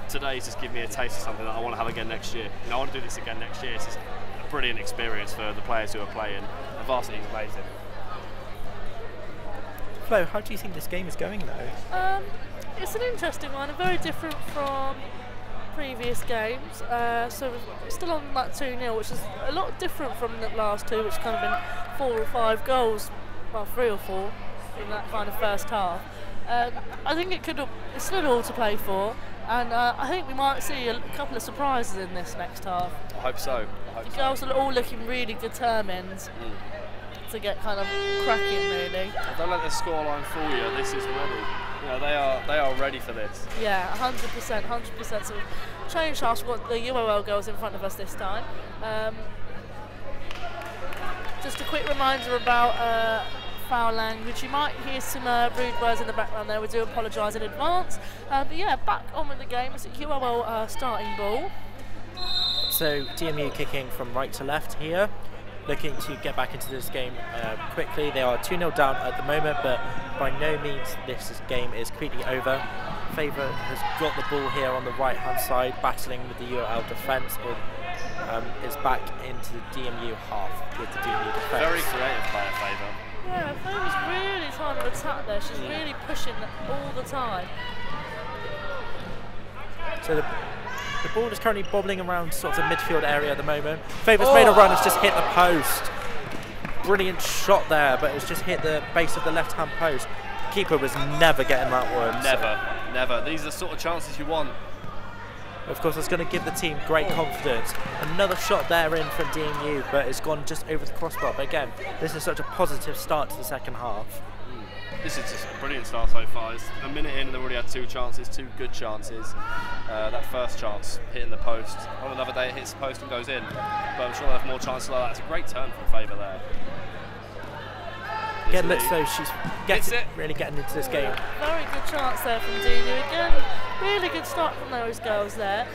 today's just given me a taste of something that I want to have again next year. You know, I want to do this again next year. It's just a brilliant experience for the players who are playing. The varsity is amazing. Flo, how do you think this game is going though? It's an interesting one, and very different from previous games. So we're still on that 2-0, which is a lot different from the last two, which kind of been 4 or 5 goals, well, 3 or 4 in that kind of first half. I think it's still all to play for, and I think we might see a couple of surprises in this next half. I hope so. The girls are all looking really determined to get kind of cracking, really. Don't let the scoreline fool you. This is ready. You know, they are ready for this. Yeah, 100%. So change halves. We've got the UOL girls in front of us this time. Just a quick reminder about foul language. You might hear some rude words in the background there. We do apologise in advance. But yeah, back on with the game. It's a UOL starting ball. So DMU kicking from right to left here, looking to get back into this game quickly. They are 2-0 down at the moment, but by no means this game is completely over. Favour has got the ball here on the right hand side, battling with the UOL defence, but is back into the DMU half with the DMU defence. Very creative player, Favour. Yeah, Favour's really trying to attack there. She's really pushing all the time. So the ball is currently bobbling around sort of the midfield area at the moment. Favour's made a run, it's just hit the post. Brilliant shot there, but it's just hit the base of the left-hand post. Keeper was never getting that one. Never. These are the sort of chances you want. Of course, it's going to give the team great confidence. Another shot there in from DMU, but it's gone just over the crossbar. But again, this is such a positive start to the second half. This is just a brilliant start so far. It's a minute in and they've already had 2 chances, 2 good chances. That first chance hitting the post. On another day it hits the post and goes in. But I'm sure they'll have more chances like that. It's a great turn from Favour there. Again, looks so she's really getting into this game. Very good chance there from DMU. Again, really good start from those girls there.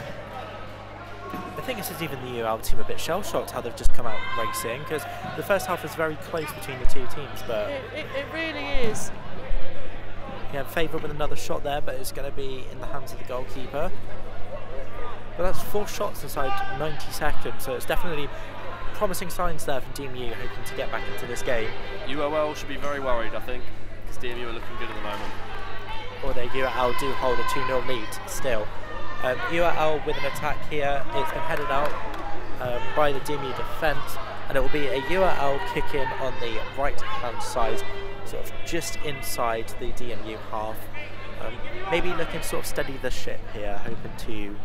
I think this is even the UL team a bit shell-shocked how they've just come out racing, because the first half was very close between the two teams. But it really is. Yeah, Favour with another shot there, but it's going to be in the hands of the goalkeeper. But that's 4 shots inside 90 seconds, so it's definitely promising signs there from DMU, hoping to get back into this game. UOL should be very worried, I think, because DMU are looking good at the moment. Although UOL do hold a 2-0 lead still. UOL with an attack here. It's been headed out by the DMU defence, and it will be a UOL kick in on the right hand side, sort of just inside the DMU half. Maybe looking to sort of steady the ship here, hoping to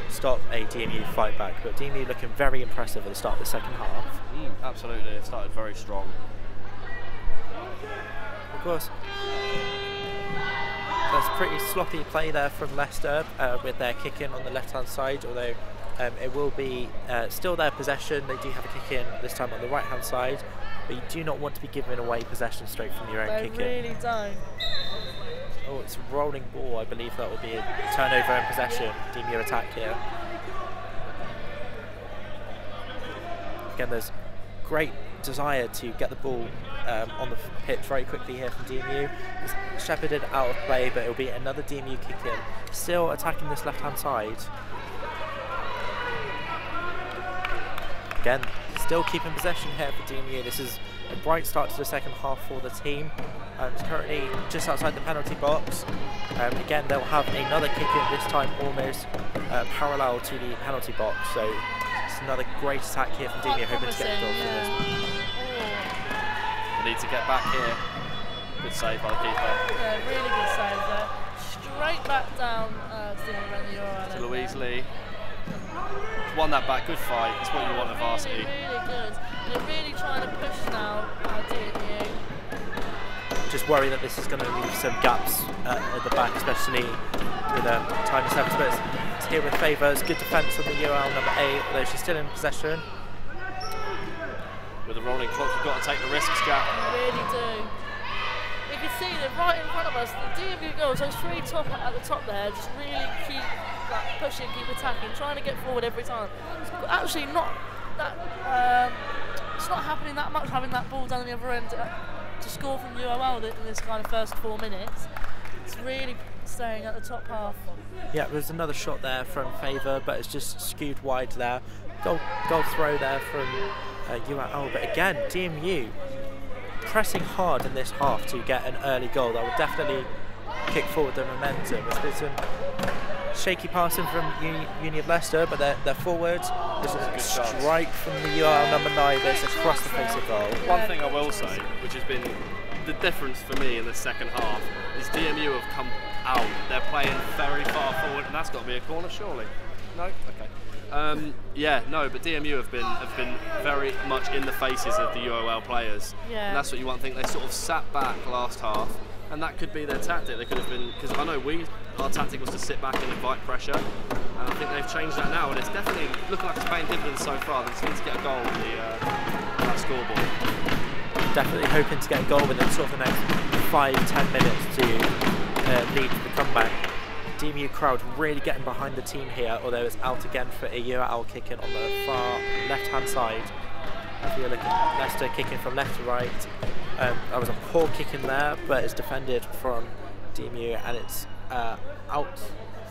stop a DMU fight back, but DMU looking very impressive at the start of the second half. Absolutely, it started very strong. Of course. That's pretty sloppy play there from Leicester with their kick in on the left hand side, although it will be still their possession. They do have a kick in this time on the right hand side. but you do not want to be giving away possession straight from your own kicking. They really don't. Oh, it's a rolling ball. I believe that will be a turnover in possession. DMU attack here. Again, there's great desire to get the ball on the pitch very quickly here from DMU. It's shepherded out of play, but it'll be another DMU kick in. Still attacking this left-hand side. Again, still keeping possession here for DMU. This is a bright start to the second half for the team. It's currently just outside the penalty box. Again, they'll have another kick in, this time almost parallel to the penalty box. So it's another great attack here from DMU, hoping to get a goal from this. Need to get back here. Good save by the keeper. Yeah, really good save there. Straight back down to Louise Lee. Won that back, good fight. It's what you want at varsity. Really good. They're really trying to push now, DMU. Just worry that this is going to leave some gaps at the back, especially with time and service. But it's here with favours. Good defence on the UL number 8, although she's still in possession. With the rolling clock, you've got to take the risks, Jack. You really do. You can see they're right in front of us. The DMU girls, those three at the top there, just really keep pushing, keep attacking, trying to get forward every time. It's actually not that. It's not happening that much having that ball down the other end to score from UOL in this kind of first 4 minutes. It's really staying at the top half. Yeah, there's another shot there from Favour, but it's just skewed wide there. Goal throw there from UOL, but again, DMU pressing hard in this half to get an early goal. That would definitely kick forward the momentum. There's been some shaky passing from Uni of Leicester, but they're forward. There's a strike from the UL number 9, but it's across the face of goal. One thing I will say, which has been the difference for me in the second half, is DMU have come out. They're playing very far forward, and that's got to be a corner, surely. No? Okay. But DMU have been very much in the faces of the UOL players. Yeah. And that's what you want to think. They sort of sat back last half, and that could be their tactic. They could have been, because I know our tactic was to sit back and invite pressure, and I think they've changed that now, and it's definitely looking like it's paying dividends so far. They just need to get a goal on that scoreboard. Definitely hoping to get a goal within sort of the next 5-10 minutes to lead to the comeback. DMU crowd really getting behind the team here, although it's out again for a UL kicking on the far left-hand side. If you're looking at Leicester kicking from left to right. That was a poor kick in there, but it's defended from DMU, and it's out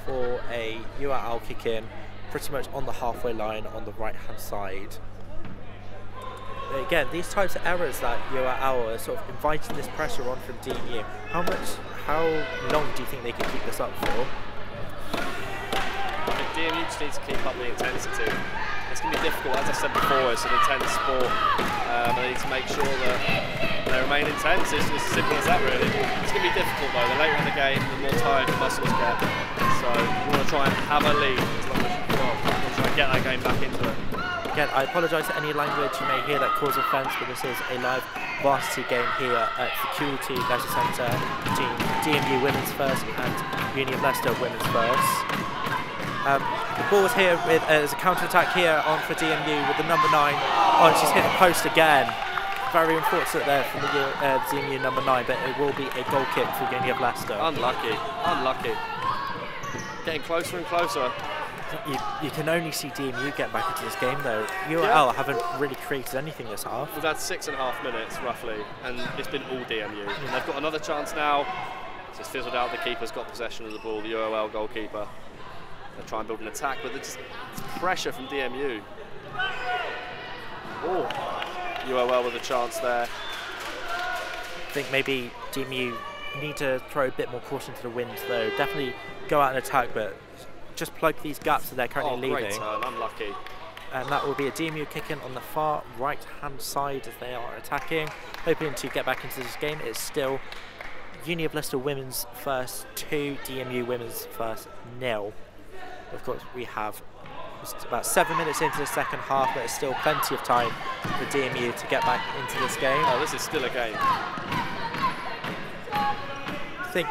for a UL kick in, pretty much on the halfway line on the right-hand side. Again, these types of errors that UL are sort of inviting this pressure on from DMU. How long do you think they can keep this up for? I think DMU just needs to keep up the intensity. It's going to be difficult, as I said before, it's an intense sport. They need to make sure that they remain intense. It's as simple as that, really. It's going to be difficult, though. The later in the game, the more tired the muscles get. So you want to try and have a lead as long as you can. You want to try and get that game back into it. Again, I apologise for any language you may hear that cause offence, but this is a live varsity game here at the QT Leisure Centre between DMU Women's First and Uni of Leicester Women's First. The ball is here with there's a counter-attack here on for DMU with the number 9. Oh, and she's hit the post again. Very unfortunate there from the DMU number 9, but it will be a goal kick for Uni of Leicester. Unlucky. Getting closer and closer. You can only see DMU get back into this game though. UL haven't really created anything this half. We've had 6.5 minutes roughly, and it's been all DMU. They've got another chance now. It's just fizzled out. The keeper's got possession of the ball, the UOL goalkeeper. They'll try and build an attack, but it's pressure from DMU. Oh, UOL with a chance there. I think maybe DMU need to throw a bit more caution to the wind though. Definitely go out and attack, but just plug these gaps that they're currently leaving. Great turn, unlucky. And that will be a DMU kick-in on the far right-hand side as they are attacking. Hoping to get back into this game. It's still Uni of Leicester Women's First 2, DMU Women's First 0. Of course, we have just about 7 minutes into the second half, but there's still plenty of time for DMU to get back into this game. Oh, this is still a game. I think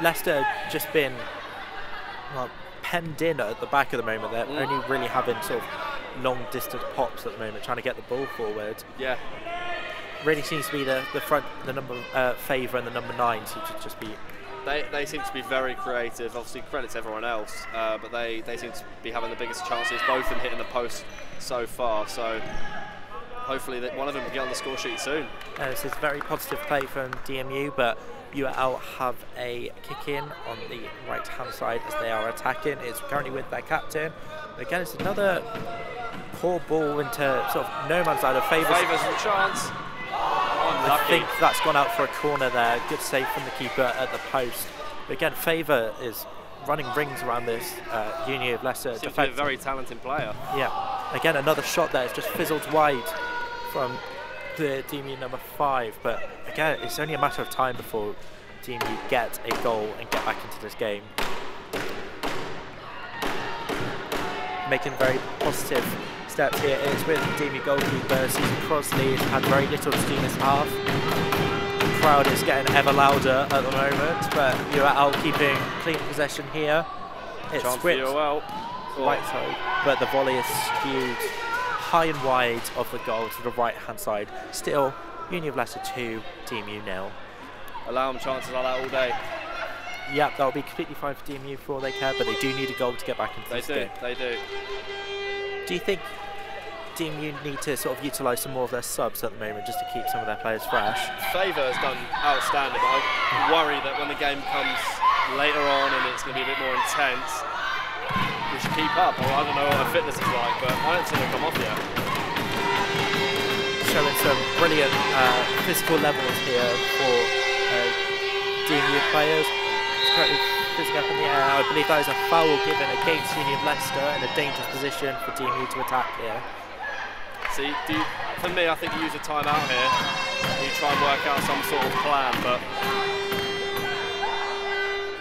Leicester just been penned in at the back at the moment. They're only really having sort of long distance pops at the moment, trying to get the ball forward. Yeah. really seems to be the number Favour and the number 9 seem to just be. They seem to be very creative. Obviously, credit to everyone else, but they seem to be having the biggest chances, both in hitting the post so far. So hopefully one of them can get on the score sheet soon. This is a very positive play from DMU, but UL have a kick in on the right-hand side as they are attacking. It's currently with their captain. Again, it's another poor ball into sort of no man's land. Favour's a chance. I think that's gone out for a corner there. Good save from the keeper at the post. But again, Favour is running rings around this Uni of Leicester defence. Seems to be a very talented player. Yeah. Again, another shot there. It's just fizzled wide from the DMU number 5. But again, it's only a matter of time before DMU get a goal and get back into this game. Making very positive steps here. It's with DMU goalkeeper Susan Crosley. He's had very little to do this half. The crowd is getting ever louder at the moment, but UL keeping clean possession here. It's whipped right side, but the volley is skewed high and wide of the goal to the right-hand side. Still, Uni of Leicester 2, DMU 0. Allow them chances like that all day. Yeah, that'll be completely fine for DMU for all they care, but they do need a goal to get back into this game. They do. Do you think DMU need to sort of utilise some more of their subs at the moment just to keep some of their players fresh? Favour has done outstanding, but I worry that when the game comes later on and it's going to be a bit more intense, we should keep up. Well, I don't know what their fitness is like, but I don't think they've come off yet. Showing some brilliant physical levels here for DMU players. It's currently fizzing up in the air. I believe that is a foul given against Uni of Leicester in a dangerous position for DMU to attack here. See, for me, I think you use a timeout here. You try and work out some sort of plan, but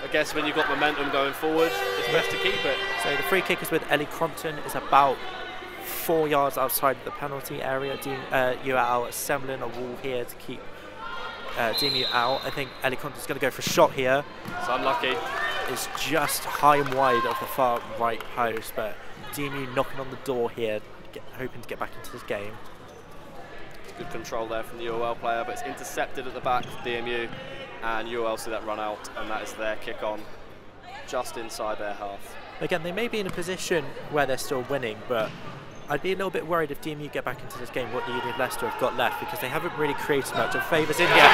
I guess when you've got momentum going forward, it's best to keep it. So the free kick is with Ellie Crompton. Is about 4 yards outside the penalty area. UL assembling a wall here to keep DMU out. I think Ellie Crompton's going to go for a shot here. It's unlucky. It's just high and wide of the far right post, but DMU knocking on the door here, hoping to get back into this game. Good control there from the UL player, but it's intercepted at the back for DMU, and UL see that run out, and that is their kick on just inside their half. Again, they may be in a position where they're still winning, but I'd be a little bit worried if DMU get back into this game what the Uni of Leicester have got left, because they haven't really created much. And Favour's in here.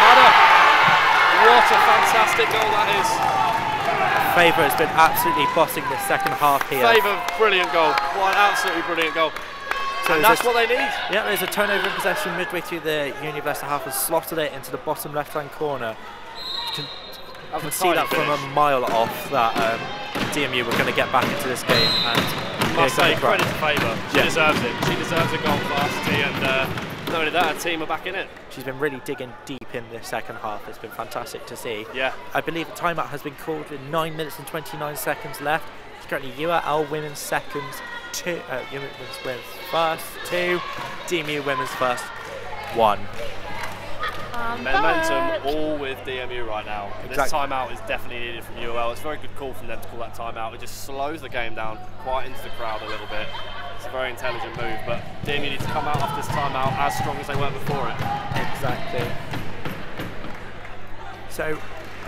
What a fantastic goal that is. Favour has been absolutely bossing this second half here. Favour, brilliant goal. What an absolutely brilliant goal. So and that's what they need. Yeah, there's a turnover in possession midway through the Uni of Leicester half and slotted it into the bottom left-hand corner. You can see that from a mile off that DMU were going to get back into this game. And I must say, credit to Favour. She deserves it. She deserves a goal varsity, and not only that, her team are back in it. She's been really digging deep in the second half. It's been fantastic to see. Yeah. I believe a timeout has been called with 9 minutes and 29 seconds left. It's currently UL women's seconds, women's first, 2, DMU women's first, 1. Momentum all with DMU right now. Exactly. This timeout is definitely needed from UL. It's a very good call from them to call that timeout. It just slows the game down quite into the crowd a little bit. It's a very intelligent move, but DMU need to come out of this timeout as strong as they were before it. Exactly. So,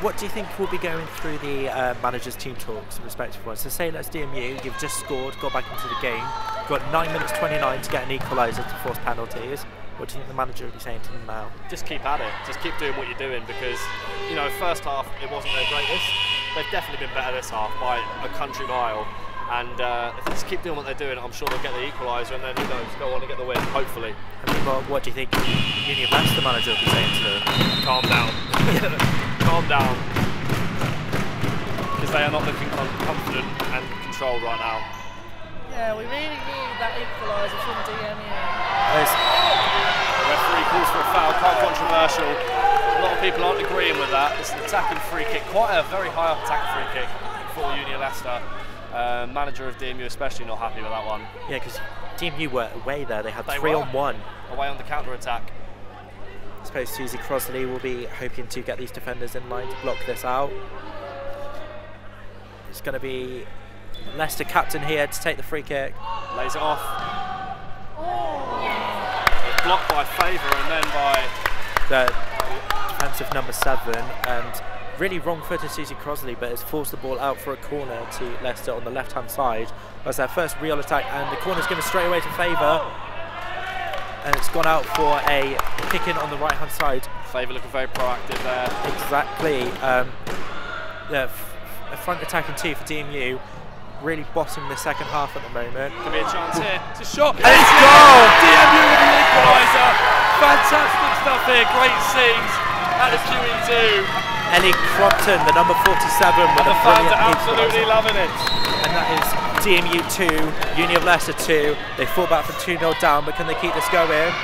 what do you think will be going through the managers' team talks, respective ones? So say that's DMU, you've just scored, got back into the game, got 9 minutes 29 to get an equaliser to force penalties. What do you think the manager would be saying to them now? Just keep at it. Just keep doing what you're doing, because, you know, first half it wasn't their greatest. They've definitely been better this half by a country mile. And if they just keep doing what they're doing, I'm sure they'll get the equaliser, and then who knows, go on and get the win, hopefully. I mean, what do you think Uni of Leicester manager would be saying to them? Calm down. Calm down. Because they are not looking confident and controlled right now. Yeah, we really need that equaliser from DMU. The referee calls for a foul, quite controversial. A lot of people aren't agreeing with that. It's an attacking free kick, quite a very high up attacking free kick for Uni of Leicester. Manager of DMU especially not happy with that one. Yeah, because DMU were away there. They had 3-on-1. Away on the counter-attack. I suppose Susie Crosley will be hoping to get these defenders in line to block this out. It's going to be Leicester captain here to take the free kick. Lays it off. Blocked by Favour and then by the defensive number 7, and really wrong-footed Susie Crosley, but has forced the ball out for a corner to Leicester on the left-hand side. That's their first real attack, and the corner's given straight away to Favour, and it's gone out for a kick-in on the right-hand side. Favour looking very proactive there. Exactly. The front attacking 2 for DMU, really bossing the second half at the moment. Could be a chance here. It's a shot. And it's goal! DMU with the equaliser. Fantastic stuff here. Great scenes at the QE2. Ellie Crompton, the number 47, with The a fans brilliant are absolutely equaliser. loving it. And that is DMU 2, Uni of Leicester 2. They fought back from 2-0 down, but can they keep this going?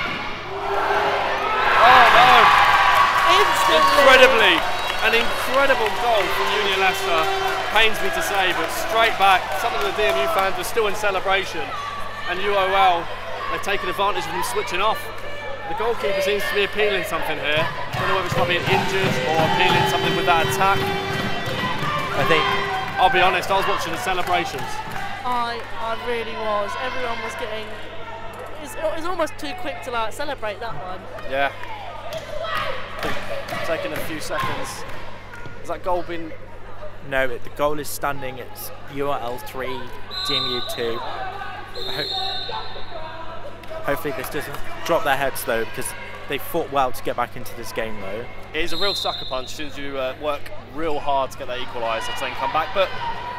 Oh no! Instantly. An incredible goal from Uni of Leicester. Pains me to say, but straight back. Some of the DMU fans were still in celebration, and UOL, they've taken advantage of them switching off. The goalkeeper seems to be appealing something here. I don't know whether it's probably injured or appealing something with that attack. I think. I'll be honest, I was watching the celebrations. I really was. Everyone was getting. It's almost too quick to like celebrate that one. Yeah. Taking a few seconds. Has that goal been? No, the goal is standing. It's URL 3, DMU 2. Hopefully this doesn't drop their heads though, because they fought well to get back into this game though. It is a real sucker punch as soon as you work real hard to get that equaliser to then come back. But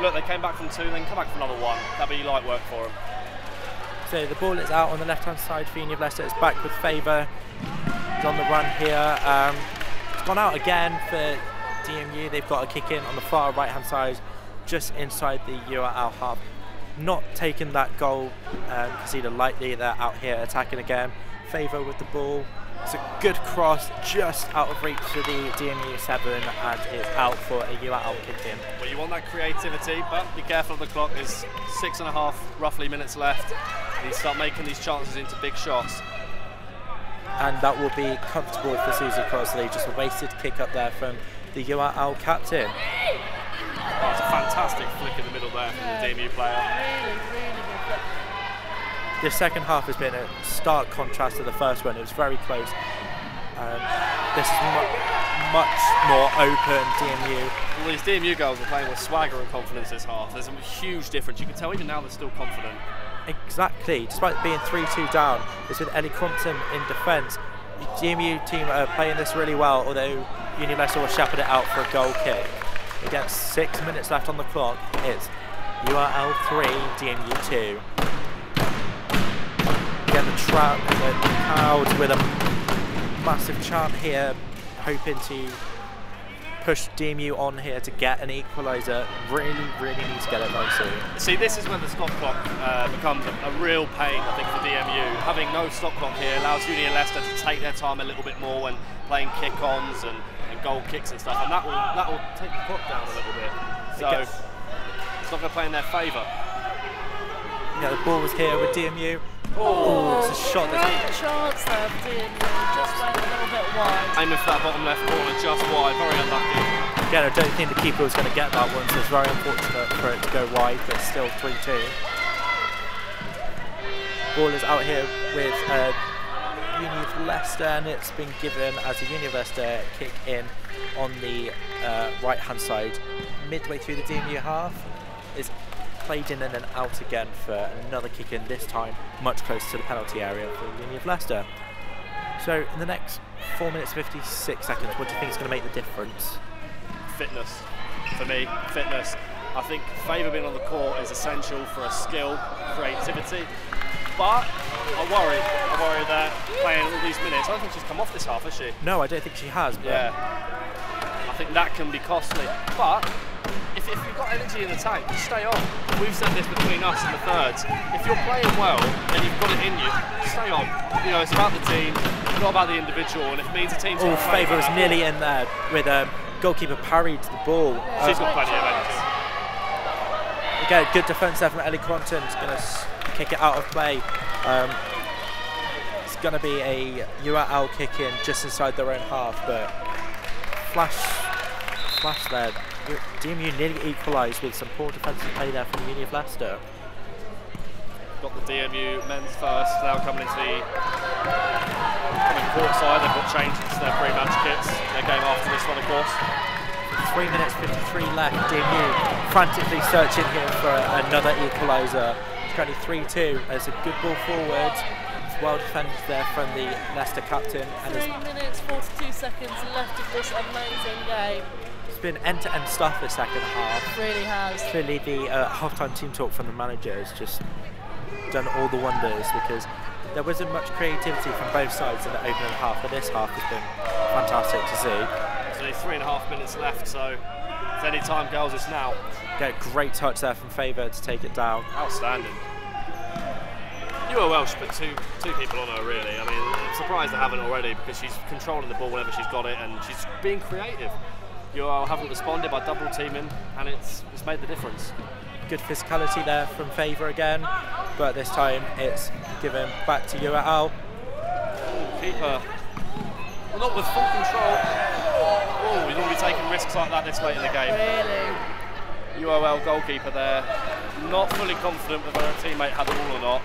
look, they came back from 2, then come back for another 1. That'd be light work for them. So the ball is out on the left-hand side for Uni of Leicester. It's back with Favour. He's on the run here. It's gone out again for DMU. They've got a kick in on the far right-hand side, just inside the URL half. Not taking that goal conceded lightly. They're out here attacking again. Favour with the ball. It's a good cross, just out of reach for the DMU 7, and it's out for a URL kick in. Well, you want that creativity, but be careful of the clock. There's 6.5 roughly minutes left. You start making these chances into big shots. And that will be comfortable for Susie Crosley. Just a wasted kick up there from the URL captain. Oh, it's a fantastic flick in the middle there from the DMU player. Really good flick. The second half has been a stark contrast to the first one. It was very close. This is much more open DMU. Well, these DMU girls are playing with swagger and confidence this half. There's a huge difference. You can tell even now they're still confident. Exactly. Despite being 3-2 down, it's with Ellie Crompton in defence. The DMU team are playing this really well, although Uni of Leicester will shepherd it out for a goal kick. Against 6 minutes left on the clock, it's URL 3, DMU 2. Again, the crowd with a massive chant here, hoping to push DMU on here to get an equaliser. Really need to get it nicely. See, this is when the stop clock becomes a real pain, I think, for DMU. Having no stop clock here allows Uni and Leicester to take their time a little bit more when playing kick-ons and goal kicks and stuff, and that will take the clock down a little bit. So it's not going to play in their favour. Yeah, the ball was here with DMU. Oh, it's a shot. Great chance there for DMU, just went a little bit wide. Aiming for that bottom left corner, just wide, very unlucky. Again, I don't think the keeper was going to get that one, so it's very unfortunate for it to go wide, but still 3-2. Ball is out here with Uni of Leicester, and it's been given as a Uni of Leicester kick in on the right-hand side. Midway through the DMU half, is played in and then out again for another kick in, this time much closer to the penalty area for Uni of Leicester. So in the next 4 minutes 56 seconds, what do you think is going to make the difference? Fitness, for me, fitness. I think Favour being on the court is essential for a skill, creativity, but I worry that playing all these minutes, I don't think she's come off this half, has she? No, I don't think she has. But yeah, I think that can be costly, but if you've got energy in the tank, just stay on. We've said this between us and the thirds. If you're playing well and you've got it in you, stay on. You know, it's about the team, not about the individual, and if it means the team's oh, Favour was nearly in there with goalkeeper parried the ball. She's got plenty of energy. Again, good defence there from Ellie Crompton. It's going to kick it out of play. It's going to be a URL kick in just inside their own half, but flash there. DMU nearly equalised with some poor defensive play there from Uni of Leicester. got the DMU men's first, now coming into the courtside. They've got changed into their pre-match kits. Their game after this one, of course. 3 minutes 53 left. DMU frantically searching here for another equaliser. It's currently 3-2. It's a good ball forward. It's well defended there from the Leicester captain. And 3 minutes 42 seconds left of this amazing game. It's been end-to-end stuff this second half. It really has. Clearly the half-time team talk from the manager has just done all the wonders, because there wasn't much creativity from both sides in the opening half, but this half has been fantastic to see. There's 3.5 minutes left, so if any time goes, it's now. Get a great touch there from Favour to take it down. Outstanding. UOL should put two people on her, really. I mean, I'm surprised they haven't already, because she's controlling the ball whenever she's got it, and she's being creative. UOL haven't responded by double teaming, and it's made the difference. Good physicality there from Favour again, but this time it's given back to UOL. Keeper, well, not with full control. Oh, he's already taking risks like that this late in the game. Really? UOL goalkeeper there, not fully confident whether her teammate had the ball or not.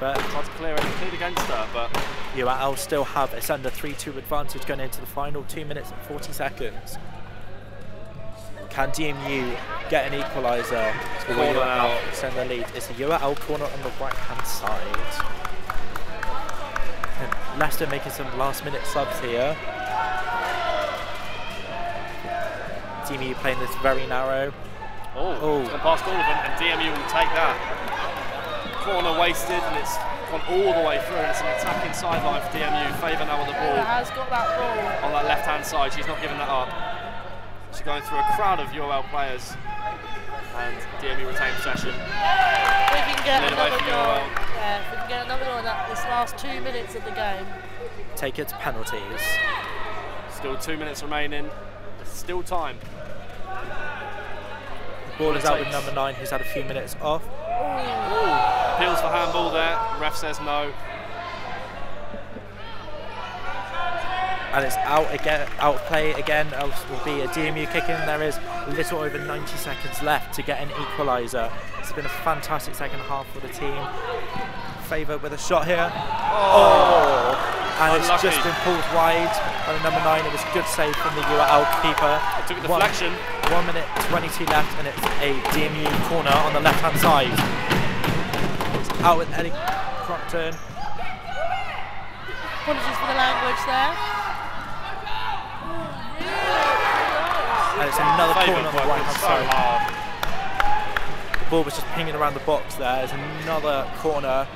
But tried to clear against her, but UOL still have it's under 3-2 advantage going into the final 2 minutes and 40 seconds. Can DMU get an equaliser to UOL extend the lead? It's a UOL corner on the right hand side. And Leicester making some last minute subs here. DMU playing this very narrow. Oh, it's gone past all of them, and DMU will take that. Corner wasted, and it's gone all the way through, and it's an attacking sideline for DMU. Favour now with the ball. Has got that ball. On that left hand side, she's not giving that up. She's going through a crowd of UOL players, and DMU retain possession. We can get another goal. Yeah, we can get another goal in this last 2 minutes of the game. Take it to penalties. Still 2 minutes remaining. There's still time. Ball is out with number 9, who's had a few minutes off. Ooh. Appeals for handball there. Ref says no. And it's out again, out play again. Else will be a DMU kick in. There is a little over 90 seconds left to get an equaliser. It's been a fantastic second half for the team. Favour with a shot here. And it's just been pulled wide by the number 9. It was a good save from the UOL keeper. It took a deflection. 1 minute 22 left, and it's a DMU corner on the left hand side. It's out with Ellie Crompton. Apologies for the language there. And it's another corner on the right hand side. Hard. The ball was just pinging around the box there. There's another corner.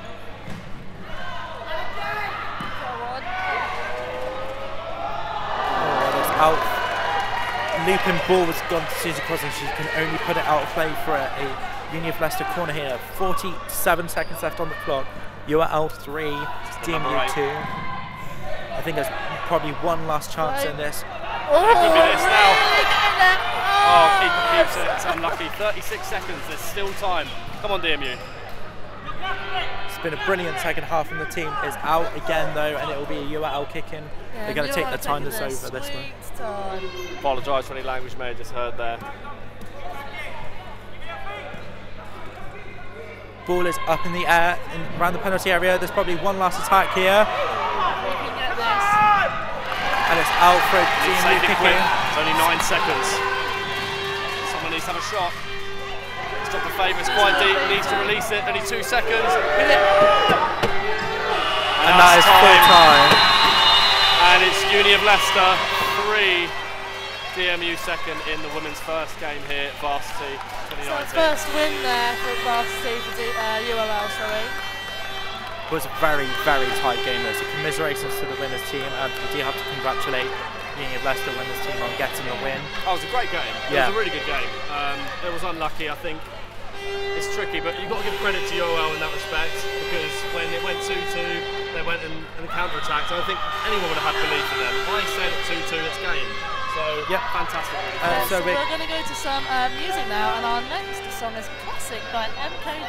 Out. Looping ball was gone to Susie Crossan. She can only put it out of play for a Union of Leicester corner here. 47 seconds left on the clock. UOL 3, DMU 2. I think there's probably one last chance in this. It could be this now. Oh, keeper keeps it. It's unlucky. 36 seconds. There's still time. Come on, DMU. It's been a brilliant second half, and the team is out again though, and it will be a UOL kick-in. Yeah, they're going to take the time that's over this one. Apologise for any language may have just heard there. Ball is up in the air around the penalty area. There's probably one last attack here. We can get this. And it's out for a DMU kick-in. It's only 9 seconds. Someone needs to have a shot. Stop the Favour, it's quite deep, needs to release it, only 2 seconds. Hit it! And that is full time. And it's Uni of Leicester 3, DMU second in the women's first game here at Varsity 2019. So first win there for Varsity for UOL, sorry. It was a very, very tight game though, so commiserations to the winners team, and we do have to congratulate Uni of Leicester winners team on getting the win. Oh, it was a great game. Yeah. It was a really good game. It was unlucky, I think. It's tricky, but you've got to give credit to UOL in that respect, because when it went 2-2, they went and counter-attacked. I don't think anyone would have had belief in them. I said at 2-2, it's game. So, yeah, fantastic. Really. So we're going to go to some music now, and our next song is Classic by MKT